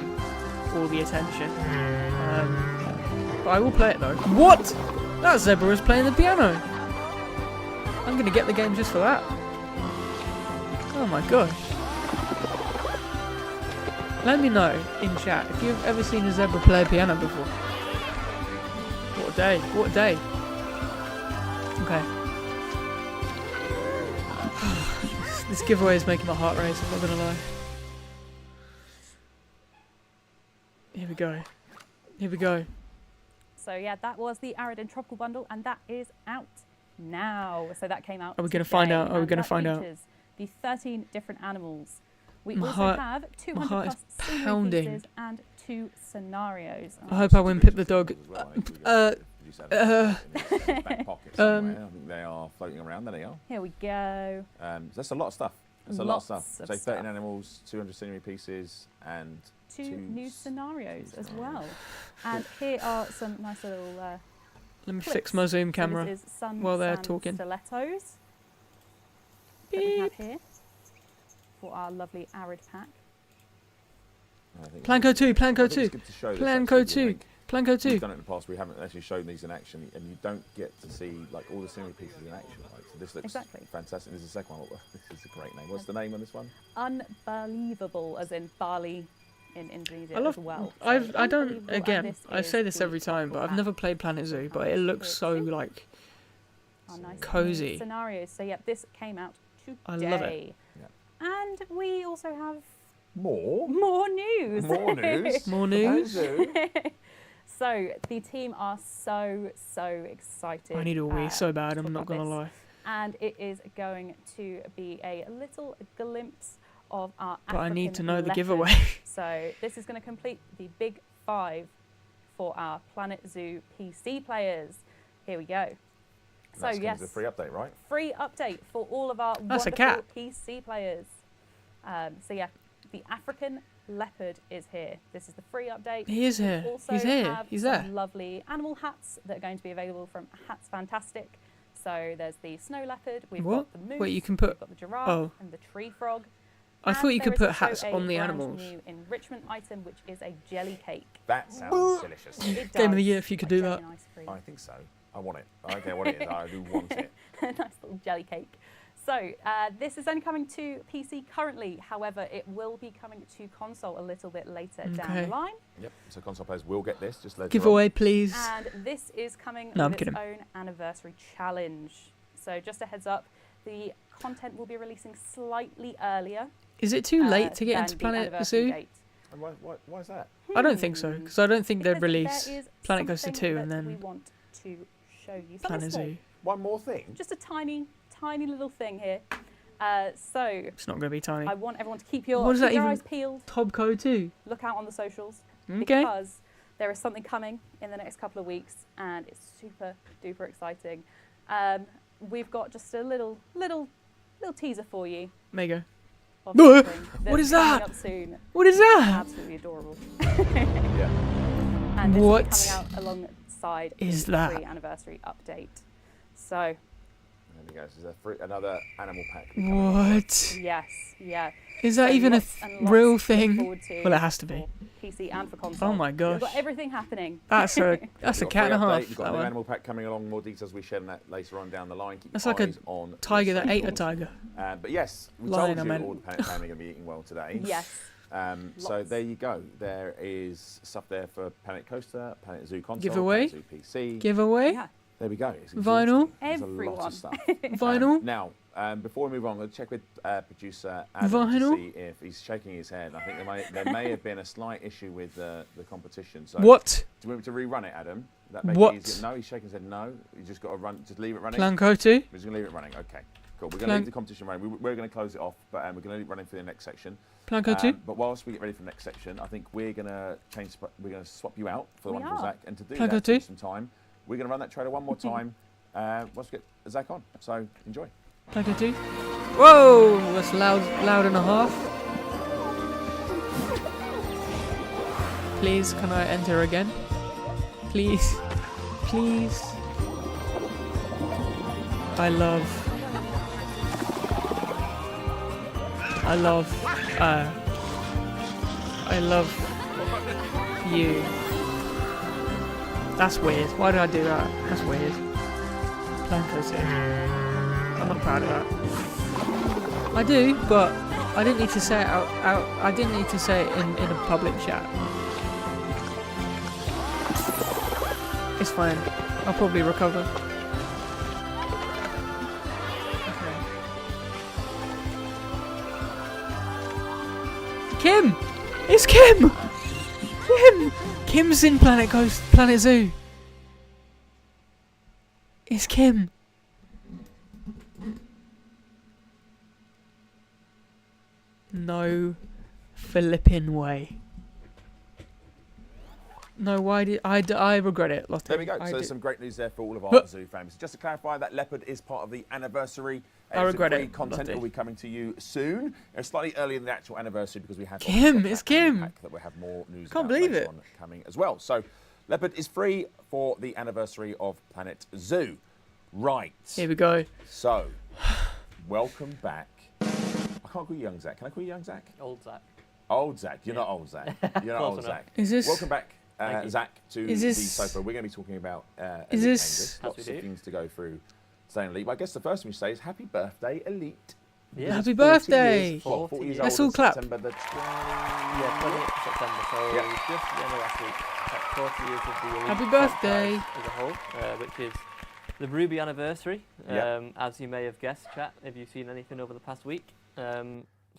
all the attention. But I will play it though. What? That zebra is playing the piano. I'm gonna get the game just for that. Oh my gosh. Let me know in chat if you've ever seen a zebra play a piano before. What a day. What a day. Okay. This giveaway is making my heart race, I'm not gonna lie. Here we go. Here we go. So yeah, that was the Arid and Tropical Bundle, and that is out now. So that came out. Are we gonna find out? Are we gonna find out? The 13 different animals. We My also heart- have 200 heart plus is scenery pounding. pieces and 2 scenarios. I hope I win Pip the dog. Back pocket somewhere. I think they are floating around. There they are. Here we go. That's a lot of stuff. That's a lot of Lots stuff. of So 13 stuff. animals, 200 scenery pieces, and 2 new scenarios as scenarios. well. And here are some nice little Let me clips. fix my zoom So camera. this is sun, while they're sand, talking. stilettos that we have here for our lovely Arid pack. Planco 2, Planco 2, Planco 2, We've Planco 2. done it in the past. We haven't actually shown these in action, and you don't get to see like all the scenery pieces in action. Right? So this looks Exactly. fantastic. This is the second one. This is a great name. What's the name on this one? Unbelievable, as in Bali in Indonesia I love. as well. So I don't. unbelievable, and Again, this I is say this the every time, but I've tropical never pack. played Planet Zoo. But it looks so like Our nice cozy. new scenarios. So yeah, this came out today. I love it. And we also have More. more news. More news. more news. So the team are so excited. I need a wee so bad. to I'm talk not about gonna this. lie. And it is going to be a little glimpse of our But I need African to know the leopard. giveaway. So this is going to complete the big 5 for our Planet Zoo PC players. Here we go. So That's yes, a free update, right? free update for all of our That's a wonderful cat. PC players. So yeah, the African leopard is here. This is the free update. He is here. We also He's here. have He's some there. lovely animal hats that are going to be available from Hats Fantastic. So there's the snow leopard, we've What? got the moose, Wait, you can put- we've got the giraffe oh. and the tree frog. I thought you And could there put is also hats a on the brand animals. new enrichment item, which is a jelly cake. That sounds delicious. It Game of the does, year if you could a do jelly that. and ice cream. I think so. I want it. I don't care what it is. I do want it. Nice little jelly cake. So this is only coming to PC currently. However, it will be coming to console a little bit later down Okay. the line. Yep. So console players will get this. Just later Giveaway, please. And this is coming No, I'm with kidding. its own anniversary challenge. So just a heads up, the content will be releasing slightly earlier. Is it too late to get than into the Planet anniversary Zoo? date. on. And why is that? I don't think so, because I don't think they'd Because release there is Planet Coaster something 2 and that we then want to show you. Something Planet small. Zoo. One more thing. Just a tiny little thing here. So It's not going to be tiny. I want everyone to keep your, What does that keep your even- eyes peeled. Tobco 2. Look out on the socials Okay. because there is something coming in the next couple of weeks, and it's super duper exciting. We've got just a little teaser for you. There you go. Of What something is that's coming that? Up soon. What is that? Absolutely adorable. Yeah. And this What is coming out alongside is the that? free anniversary update. So There we go. So there's another animal pack. coming up. What? yes, yeah. Is that So even a lots and lots real to look thing? forward to Well, it has to be. for PC and for console. Oh my We've gosh. got everything happening. That's a We've cat got and a free update, half. We've got That a new one. animal pack coming along. More details we share on that later on down the line. Keep That's your like a eyes on the Tiger that ate a socials. tiger. But yes, we Lion, told I you meant. all the Planet family are going to be eating well today. Yes. So Lots. there you go. There is stuff there for Planet Coaster, Planet Zoo console, Giveaway? Planet Zoo PC. Giveaway. Yeah. There we go. It's Vinyl? exhausting. There's a lot Everyone. of stuff. Vinyl. Now, before we move on, we'll check with producer Adam Vinyl? to see if he's shaking his head. I think there may have been a slight issue with the competition. So What? do you want me to rerun it, Adam? Would that make What? it easier? No, he's shaking his head no. You just got to run. Just leave it running. Planco 2. We're just going to leave it running. Okay, cool. We're going to Plan- leave the competition running. We're going to close it off, but we're going to leave it running for the next section. Planco 2. But whilst we get ready for the next section, I think we're going to we're going to swap you out for the We one for are. Zach, and to do Planco that, two. take some time. We're going to run that trailer one more time. Once we get Zach on, so enjoy. Planco 2. Whoa! That's loud and a half. Please, can I enter again? Please. Please. I love I love you. That's weird. Why did I do that? That's weird. Blanco's here. I'm not proud of that. I do, but I didn't need to say it out. I didn't need to say it in a public chat. It's fine. I'll probably recover. Okay. Kim! It's Kim! Kim! Kim's in Planet Zoo. It's Kim. No flipping way. No, why did I regret it, Lottie. There we go. I So there's did. some great news there for all of our zoo fans. Just to clarify, that leopard is part of the anniversary. I regret free it, Content Lottie. will be coming to you soon. It's slightly earlier than the actual anniversary because we have Kim, got it's that fanny Kim. pack that we'll have more news Can't about believe later it. on coming as well. So leopard is free for the anniversary of Planet Zoo. Right. Here we go. So welcome back. I can't call you young Zach. Can I call you young Zach? Old Zach. Old Zach. You're not old Zach. You're not Close old enough. Zach. Is this? Welcome back, Zach, to Is the this- sofa. We're going to be talking about Is Elite this- Changes. Lots As we of do. things to go through today in Elite. But I guess the first thing we say is happy birthday, Elite. Yeah. Happy 40 birthday. Years, what, 40 years Let's old all on clap. September the 20th. Yeah, 28th of September, so Yeah. just the end of last week. Like 40 years of the Elite Happy birthday. franchise as a whole, which is the Ruby anniversary. Yeah. As you may have guessed, chat, if you've seen anything over the past week.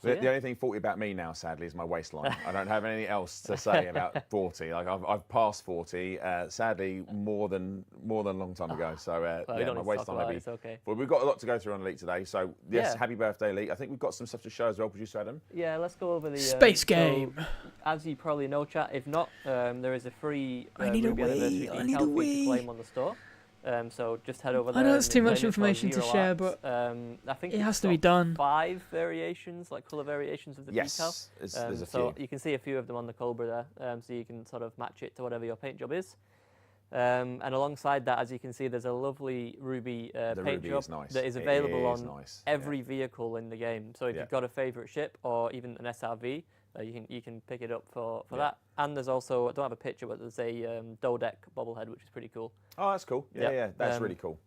So The yeah. only thing 40 about me now, sadly, is my waistline. I don't have anything else to say about 40. Like I've passed 40, sadly, more than a long time ago. So Well, you yeah, don't my need to talk waistline about will it, be. it's okay. Well, we've got a lot to go through on Elite today. So yes, Yeah. happy birthday, Elite. I think we've got some stuff to show as well, producer Adam. Yeah, let's go over the Space so, game. as you probably know, chat, if not, there is a free I need a Ruby anniversary wee, I need a decal for you wee. to claim on the store. So just head over I there. know it's and too much claim it for information to 0 share, laps. but I think it it's has to be got done. 5 variations, like colour variations of the decal. Yes, there's a So few. you can see a few of them on the Cobra there, so you can sort of match it to whatever your paint job is. And alongside that, as you can see, there's a lovely Ruby The paint Ruby job is nice. that is It available is on nice, every vehicle in the game. So if Yeah. you've got a favourite ship or even an SRV, you can pick it up for Yeah. that. And there's also, I don't have a picture, but there's a Dodec bobblehead, which is pretty cool. Oh, that's cool. Yeah, Yeah. yeah, that's Um, really cool.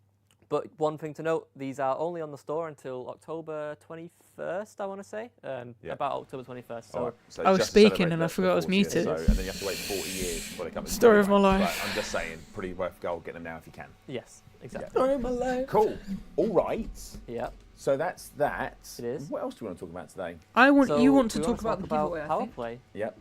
But one thing to note, these are only on the store until October 21st, I want to say. Yeah. About October 21st. So All right, so I was just to speaking celebrate and I the forgot I was 40th, muted. So, and then you have to wait 40 years before they come. Story of my Anyway, life. but I'm just saying, pretty worth go get them now if you can. yes, exactly. Story of my life. Cool. All right. Yeah. So that's that. It is. What else do we want to talk about today? So You want to we talk about the giveaway, I Power think. Play. Yep.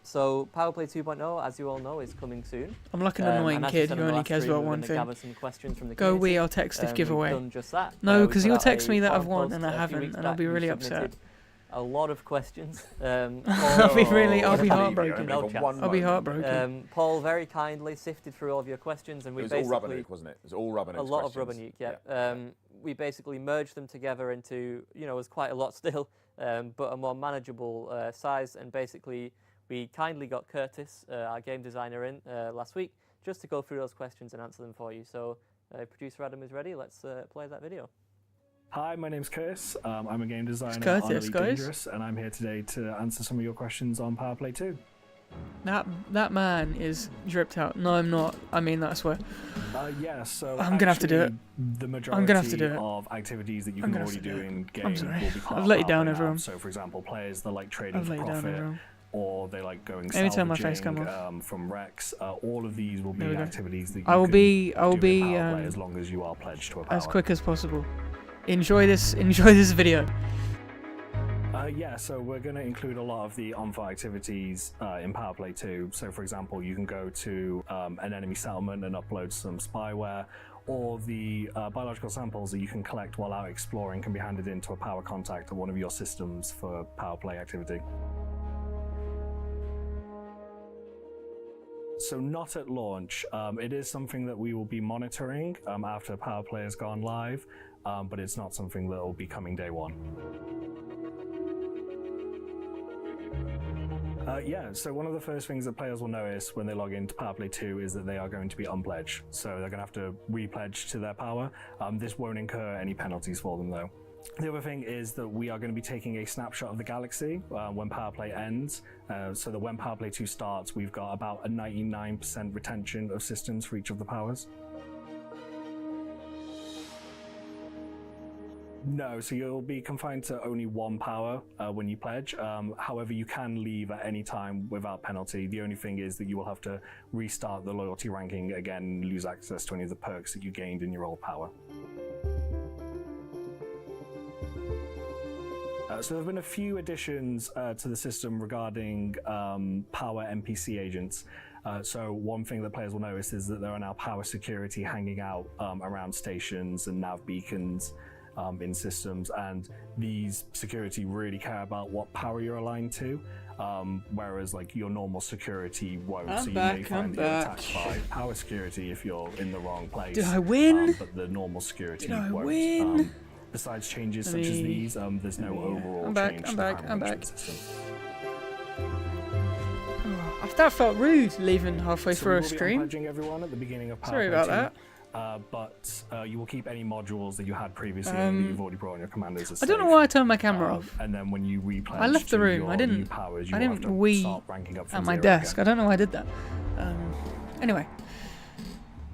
So Power Play 2.0, as you all know, is coming soon. I'm like an annoying and as we kid said who in the only last cares stream, about we're one gonna thing. gather some questions from the Go community. I'll text if We've giveaway. done just that. No, We because put you'll out text a me that I've forum won post and I a few haven't, weeks and I'll back. be You really upset. submitted a lot of questions. I'll be really- I'll be Oh, heartbroken. No for chance. one I'll be moment. heartbroken. Paul very kindly sifted through all of your questions, and It we was all basically Rubbernuke, wasn't it? It was all Rubbernuke. a lot of Rubbernuke. Yeah. We basically merged them together into, it was quite a lot still, but a more manageable size. And basically, we kindly got Curtis, our game designer, in last week just to go through those questions and answer them for you. So, producer Adam is ready. Let's play that video. Hi, my name's Chris. I'm a game designer Curtis, on Elite guys. Dangerous, and I'm here today to answer some of your questions on Power Play 2. That man is dripped out. No, I'm not. I mean that, I swear. Yeah, so I'm gonna have to do actually, it. The majority I'm gonna have to do it. of activities that you I'm can gonna have already to do do it. in game I'm sorry. will be part I've of let you Power down, Play everyone. apps. So, for example, players that like trading I've for let you down, profit, everyone. or they like going Anytime my salvaging face come off. from wrecks. All of these will be There we go. activities that you I will can be do in Power Play as as long as you are pledged to a power. quick as possible. Enjoy this video. Yeah, so we're going to include a lot of the on-fire activities in Power Play 2. So, for example, you can go to an enemy settlement and upload some spyware, or the biological samples that you can collect while out exploring can be handed into a power contact at one of your systems for Power Play activity. So not at launch. It is something that we will be monitoring after Power Play has gone live, but it's not something that will be coming day one. Yeah, so one of the first things that players will notice when they log into Power Play 2 is that they are going to be unpledged. So they're going to have to re-pledge to their power. This won't incur any penalties for them though. The other thing is that we are going to be taking a snapshot of the galaxy when power play ends. So that when power play 2 starts, we've got about a 99% retention of systems for each of the powers. No, so you'll be confined to only one power when you pledge. However, you can leave at any time without penalty. The only thing is that you will have to restart the loyalty ranking again and lose access to any of the perks that you gained in your old power. So there have been a few additions to the system regarding power NPC agents. So one thing that players will notice is that there are now power security hanging out around stations and nav beacons in systems, and these security really care about what power you're aligned to, whereas like your normal security won't. So you may find you're attacked by power security if you're in the wrong place. Did I win? But the normal security Did I won't. win? Besides changes such as these, there's no overall I'm back, change I'm to back, the I'm power back. management system. That felt rude, leaving halfway So through we a will be stream. unpledging everyone at the beginning of Power Sorry Play about 2, that. but you will keep any modules that you had previously and that you've already brought on your commanders as I don't know safe. why I turned my camera off. And then when you repledge I left the to room. your I didn't. new powers, you I will didn't have to wee start ranking up from at my 0 desk. again. I don't know why I did that. Anyway,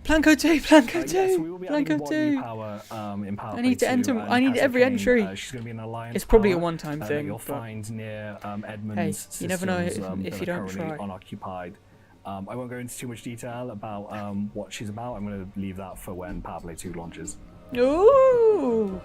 Planko 2, Planko 2, Yeah, so we will be adding Planko one 2. new power in Power I Play need to 2, enter. and I need Cassie every Kane, entry. she's going to be an alliance It's probably a power, one-time that thing. you'll But find near Edmund's hey, systems, you never know if that you are don't currently try. unoccupied. I won't go into too much detail about what she's about. I'm going to leave that for when Power Play 2 launches. Ooh.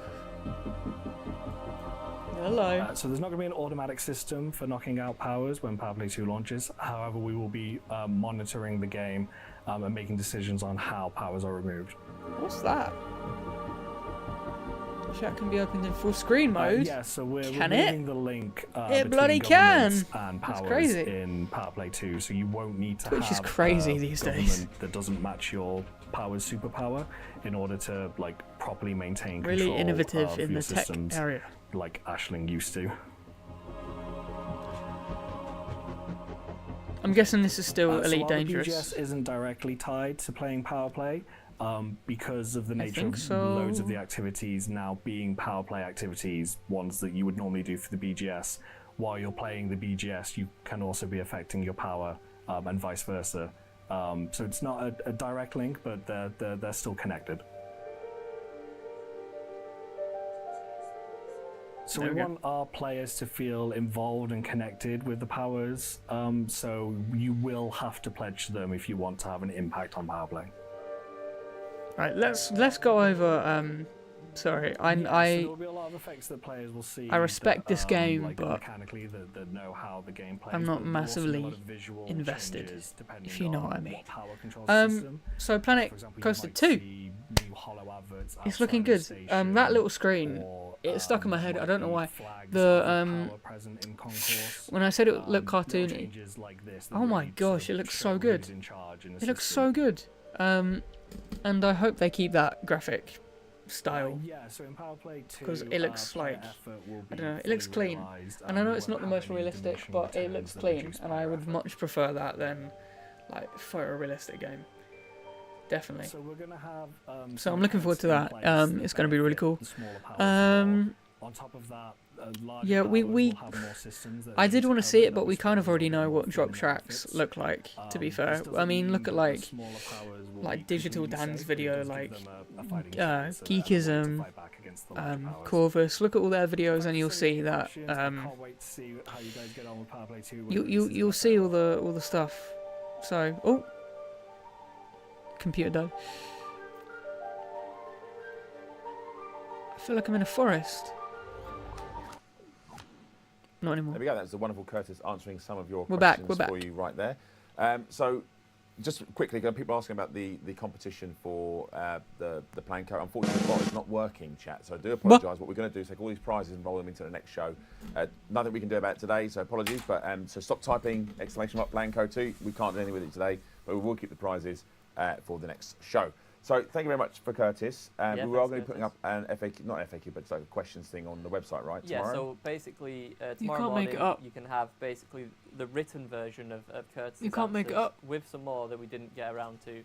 Hello. So there's not going to be an automatic system for knocking out powers when Power Play 2 launches. However, we will be monitoring the game and making decisions on how powers are removed. What's that? Chat can be opened in full screen mode. Yeah, so we're Can removing it? the link It between bloody governments can. and That's powers crazy. in Power Play 2, so you won't need to Twitch have is crazy a these days. government that doesn't match your power's superpower in order to like properly maintain Really control innovative of in your the tech systems, area. like Ashling used to. I'm guessing this is still So Elite while the Dangerous. BGS isn't directly tied to playing Power Play, because of the nature think of so. loads of the activities now being Power Play activities, ones that you would normally do for the BGS, while you're playing the BGS, you can also be affecting your power, and vice versa. So it's not a direct link, but they're still connected. So There we we go. want our players to feel involved and connected with the powers, so you will have to pledge to them if you want to have an impact on Power Play. Right, let's go over. Sorry, So there'll be a lot of effects that players will see. I respect this game, like but mechanically that know how the game plays. I'm not but there'll also be a massively lot of visual invested, changes depending if you know what I on mean. power controls the system. So For Planet example, you Coaster might 2. see new hollow adverts It's outside looking the good. station, That little screen, or, it's stuck in my head. I might don't know be why. flags The, of um, power present in concourse. When I said it looked Little cartoony, changes like this that oh my really sort gosh, of it looks show so good. who's in charge in the It looks system. so good. And I hope they keep that graphic style. Yeah, so in Power Play 2, 'Cause it looks player like- effort will I be don't know, it looks fully clean. realised, And I know we it's not won't the have most any realistic, diminishing but it returns looks that clean, reduce and I player would effort. much prefer that than like photorealistic game. Definitely. So we're gonna have. So I'm looking forward to that. It's going to be really cool. On top of that, Yeah, I did want to see it, but we kind of already know what drop tracks look like. To be fair, I mean, look at like Digital Dan's video, like Geekism, Corvus. Look at all their videos, and you'll see that you'll see all the stuff. So, oh, computer died. I feel like I'm in a forest. Not anymore. There we go. That's the wonderful Curtis answering some of your We're back, questions we're for back. you right there. So, just quickly, people asking about the competition for the Planko. Unfortunately, the bot is not working, chat. So I do apologise. What we're going to do is take all these prizes and roll them into the next show. Nothing we can do about it today, so apologies. But so stop typing !Planko 2. We can't do anything with it today, but we will keep the prizes for the next show. So thank you very much for Curtis. We are going to be putting up an FAQ, not FAQ, but it's like a questions thing on the website, right? Yeah, tomorrow? so basically You tomorrow can't morning make it up. you can have basically the written version of Curtis' You can't make it answers up. with some more that we didn't get around to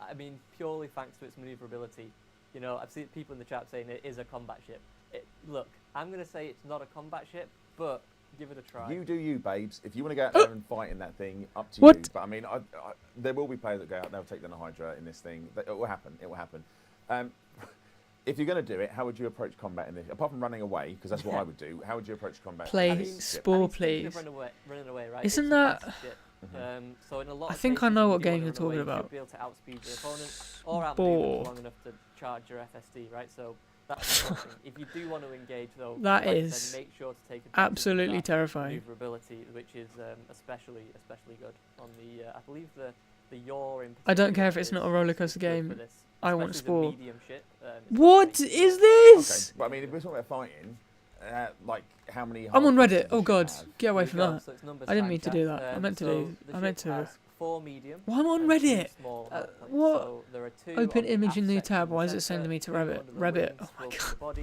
I mean, purely thanks to its maneuverability. You know, I've seen people in the chat saying it is a combat ship. Look, I'm going to say it's not a combat ship, but give it a try. You do you, babes. If you want to go out there and fight in that thing, up to What? you. But I mean, there will be players that go out, they'll take down a Hydra in this thing. It will happen. It will happen. if you're going to do it, how would you approach combat in this? Apart from running away, because that's what I would do. How would you approach combat? Play in this ship? Spore, Speaking of please. running away, right? Isn't it's that- fancy shit. So in a lot I of think I cases, know if what you do game wanna you're run away, talking you about. should be able to outspeed your opponent or outmaneuver Spore. them long enough to charge your FSD, right? So that's the thing. If you do want to engage, though, That like I is said, make sure to take advantage Absolutely of that terrifying. maneuverability, which is especially good on the. I believe the yaw in I don't care if particular it's not a is roller coaster good for game. this, I want especially the Spore. medium shit, it's What great. is Okay, this? but I mean, if we're talking about fighting, like how many? I'm on hard Reddit. questions Oh does God, it have? get away Here we from go, that. so it's numbers I didn't time, mean to chat. do that. I meant to so do. the I meant ship to. has 4 medium. Why am I on and 2 Reddit? small Uh, outpoints. what? So there are 2 Open on the image aft in new section tab. in the Why is it centre, sending me to 2 Rabbit? under the Rabbit. wings, Oh my close to God. the body,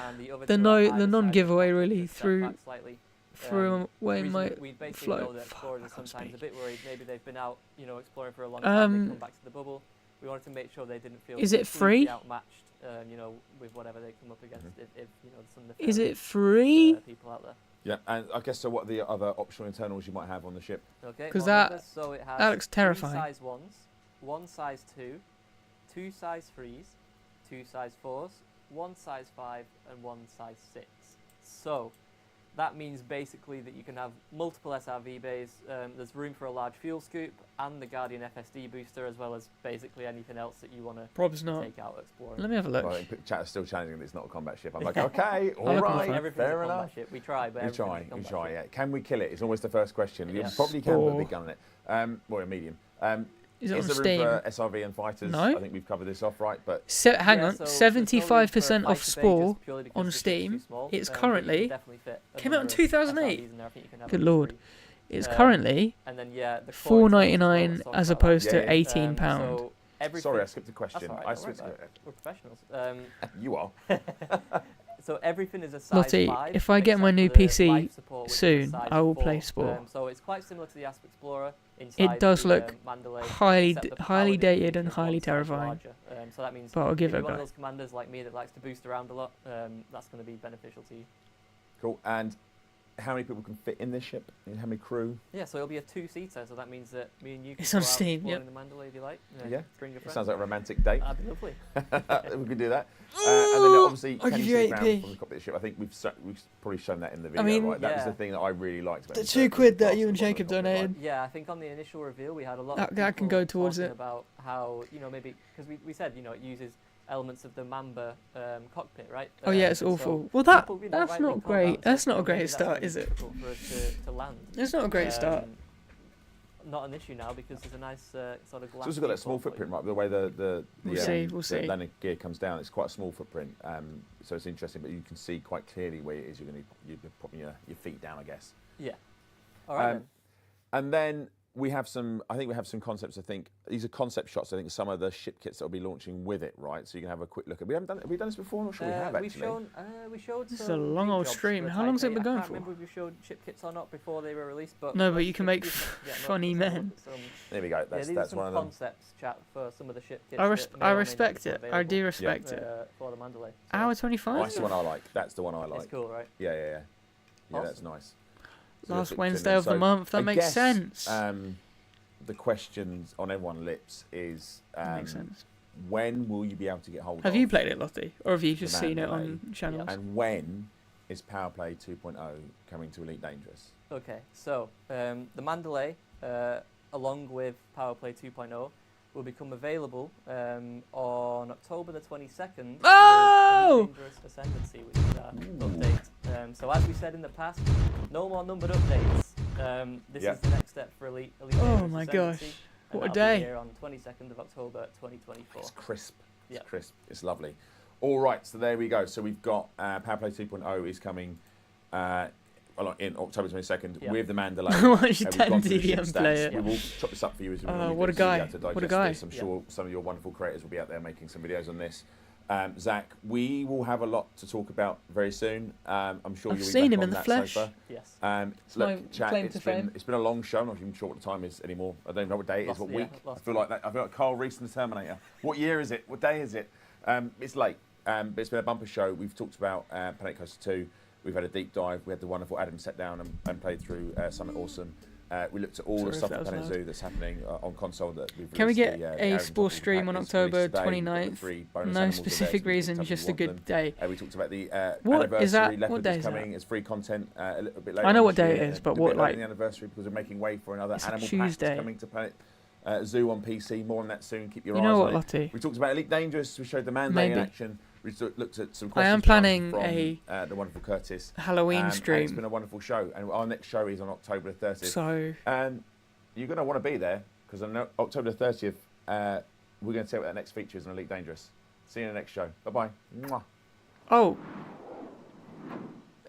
and the other The 2 no- are the either side non-giveaway of the really ship, set threw- back slightly. Threw away reason my we basically flow. know that Fuck, explorers I are can't sometimes speak. a bit worried. Maybe they've been out, exploring for a long time. They come back to the bubble. We wanted to make sure they didn't feel Is it completely free? outmatched, with whatever they come up against. If some Is nefarious, it free? people out there. Yeah, and I guess so. What are the other optional internals you might have on the ship? Okay. 'Cause more that- numbers. So it has that looks 3 terrifying. size 1s, 1 size 2, 2 size 3s, 2 size 4s, 1 size 5, and 1 size 6. So that means basically that you can have multiple SRV bays. There's room for a large fuel scoop and the Guardian FSD booster, as well as basically anything else that you want to Prob's not. take out exploring. Let me have a look. Well, I think chat is still challenging that it's not a combat ship. I'm like, okay, all look on my right, phone. Everything's fair a combat enough. ship. We try, but We everything's a try, we combat try. ship. Yeah, can we kill it? It's always the first question. You Yeah. probably can put a Spore. big gun on it. Well, a medium. Is it on there Steam? room for SRV and fighters? No. I think we've covered this off, right? But Hang Yeah, on, so there's no room for a 75% off fighter bay Spore just purely because on the ship's Steam. too small, It's but you currently can definitely fit a came out in number of 2008. SRVs in there. I think you can have Good up to lord. 3. It's Um, currently And then yeah, the core $4.99 internals as are opposed Yeah, to yeah. £18. So everything, sorry, I skipped a That's question. all right, I don't worry skipped. about it. We're professionals. You are. So everything is a size Lottie, 5. if I get my except new for the PC life support, which is a soon, size I will 4. play Spore. So it's quite similar to the Asp Explorer. It does the, look Mandalay, highly except the highly power dated distribution and is one highly size terrifying. larger. So that means But I'll give if it a you're one of go. those commanders like me that likes to boost around a lot, that's going to be beneficial to you. Cool. And how many people can fit in this ship? How many crew? Yeah, so it'll be a 2-seater, so that means that me and you can It's go on out Steam, exploring yep. the Mandalay if you like. Yeah. Bring your It friends. sounds like a romantic date. That'd be lovely. We could do that. And then obviously, I'll can give you you see the 8p. ground from the cockpit of the ship? I think we've probably shown that in the video, mean, right? That was yeah. the thing that I really liked about The it. £2 that you and Jacob donated. Yeah, I think on the initial reveal we had a lot That- of that can go people towards talking it. about how, maybe, because we said, it uses elements of the Mamba cockpit, right? Oh yeah, it's and so awful. Well, people, that's rightly not called great. out, That's so, not a maybe great that's start, really is it? difficult for us to land. It's not a great start. Not an issue now because there's a nice sort of glass. It's also got that small viewport for footprint, you. right? The way the We'll see. the landing gear comes down, it's quite a small footprint. So it's interesting, but you can see quite clearly where it is. You're putting your feet down, I guess. Yeah. All right. Then. And then we have some. I think we have some concepts. I think these are concept shots. I think some of the ship kits that will be launching with it, right? So you can have a quick look at. Have we done this before? I'm not sure we have actually. We showed This is some a long paint old jobs stream. for How long's it Type been A. going I can't for? remember if we showed ship kits or not before they were released, but No, but let's you can see make if we can get funny look at men. some- There we go. Yeah, these That's are one some of them. concepts, chat, for some of the ship kits. I that may or may not respect be it. I available, do respect it. for the Mandalay. So Hour Oh, 25. that's the one I like. That's the one I like. it's cool, right? Yeah. Yeah, that's Awesome. nice. So Last that's Wednesday of the so month. That I makes guess, sense. The questions on everyone's lips is That makes sense. when will you be able to get hold of Have you played it, Lottie, or have you just the seen it Mandalay? on channels? and when is Power Play 2.0 coming to Elite Dangerous? Okay, so the Mandalay, along with Power Play 2.0, will become available on October the 22nd. Oh! With Dangerous Ascendancy, which is our update. So as we said in the past, no more numbered updates. This Yeah. is the next step for Elite Oh Dangerous my Ascendancy, gosh, and what a that'll be day. Here on 22nd of October 2024. It's crisp. It's Yeah. crisp. It's lovely. All right, so there we go. So we've got Power Play 2.0 is coming in October 22nd Yeah. with the Mandalay. Watch We've Dan gone through the DDM ship play stats. it. We will chop this up for you as we Oh, normally what do, a so you'll be guy. able to What a digest guy. this. I'm sure some of your wonderful creators will be out there making some videos on this. Zach, we will have a lot to talk about very soon. I'm sure I've you'll be seen back him on in the that flesh. sofa. Yes. my Look, chat, claim to fame. it's been a long show. I'm not even sure what the time is anymore. I don't know what day it is, Lost- what yeah, week. I lost feel like that. I feel like Carl Reese and the Terminator. What year is it? What day is it? It's late, but it's been a bumper show. We've talked about Planet Coaster 2. We've had a deep dive. We had the wonderful Adam sat down and played through Summit Awesome. we looked at all Sorry the if stuff that at was Planet loud. Zoo that's happening on console that we've Can we released. get the a Aaron sports Topic stream on pack that's October released today. We've got the 29th? 3 bonus No animals a day, specific so we reason, picked up if just you a want good them. day. We talked about the What is that? anniversary leopard What day that's is that? coming as free content a little bit later. I know on what this day it year, is, but a bit what, later like- in the anniversary because we're making way for another It's a animal pack Tuesday. that's coming to Planet Zoo on PC. More on that soon. Keep your You eyes know on what, it. Lottie? We talked about Elite Dangerous. We showed the man Maybe. in action. We looked at some I questions am planning from a the wonderful Curtis. Halloween And it's stream. been a wonderful show. And our next show is on October the 30th. So You're going to want to be there because on October the 30th, we're going to tell you what that next feature is on Elite Dangerous. See you in the next show. Bye-bye. Mwah. oh,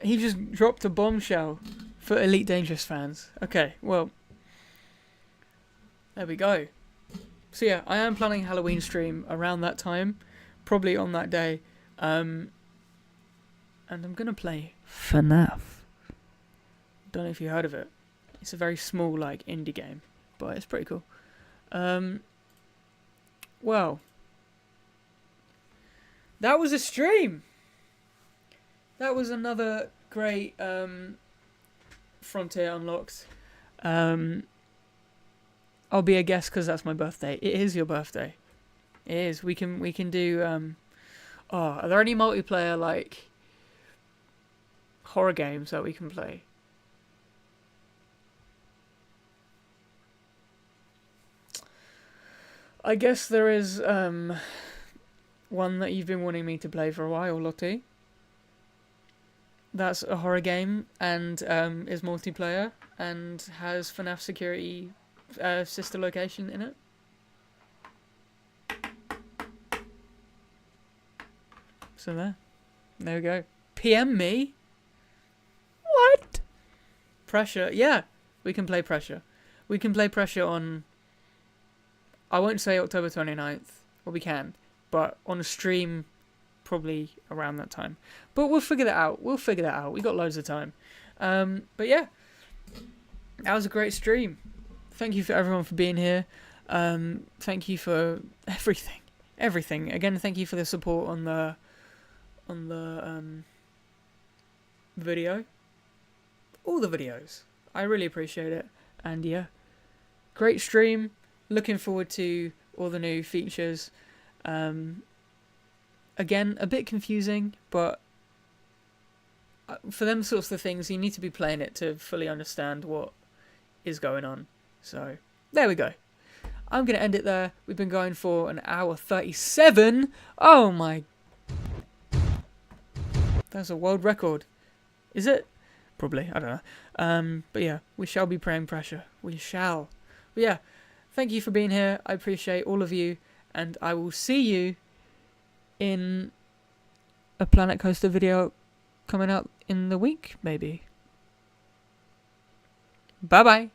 he just dropped a bombshell for Elite Dangerous fans. Okay, well, there we go. So yeah, I am planning a Halloween stream around that time, probably on that day, and I'm gonna play FNAF. Don't know if you heard of it. It's a very small, like, indie game, but it's pretty cool. Well, that was a stream. That was another great Frontier Unlocked. I'll be a guest because that's my birthday. It is your birthday. It is. We can do. Are there any multiplayer like horror games that we can play? I guess there is one that you've been wanting me to play for a while, Lottie. That's a horror game and is multiplayer and has FNAF security sister location in it. So there we go. PM me. What? Pressure. Yeah, we can play Pressure. We can play Pressure on, I won't say October 29th, or we can, but on a stream probably around that time. But we'll figure that out. We got loads of time. But yeah, that was a great stream. Thank you for everyone for being here. Thank you for everything. Again, thank you for the support on the video. All the videos. I really appreciate it. And yeah, great stream. Looking forward to all the new features. Again, a bit confusing, but for them sorts of things, you need to be playing it to fully understand what is going on. So, there we go. I'm going to end it there. We've been going for an hour 37. Oh my... That's a world record. Is it? Probably. I don't know. But yeah, we shall be praying Pressure. We shall. But yeah, thank you for being here. I appreciate all of you. And I will see you in a Planet Coaster video coming out in the week, maybe. Bye-bye.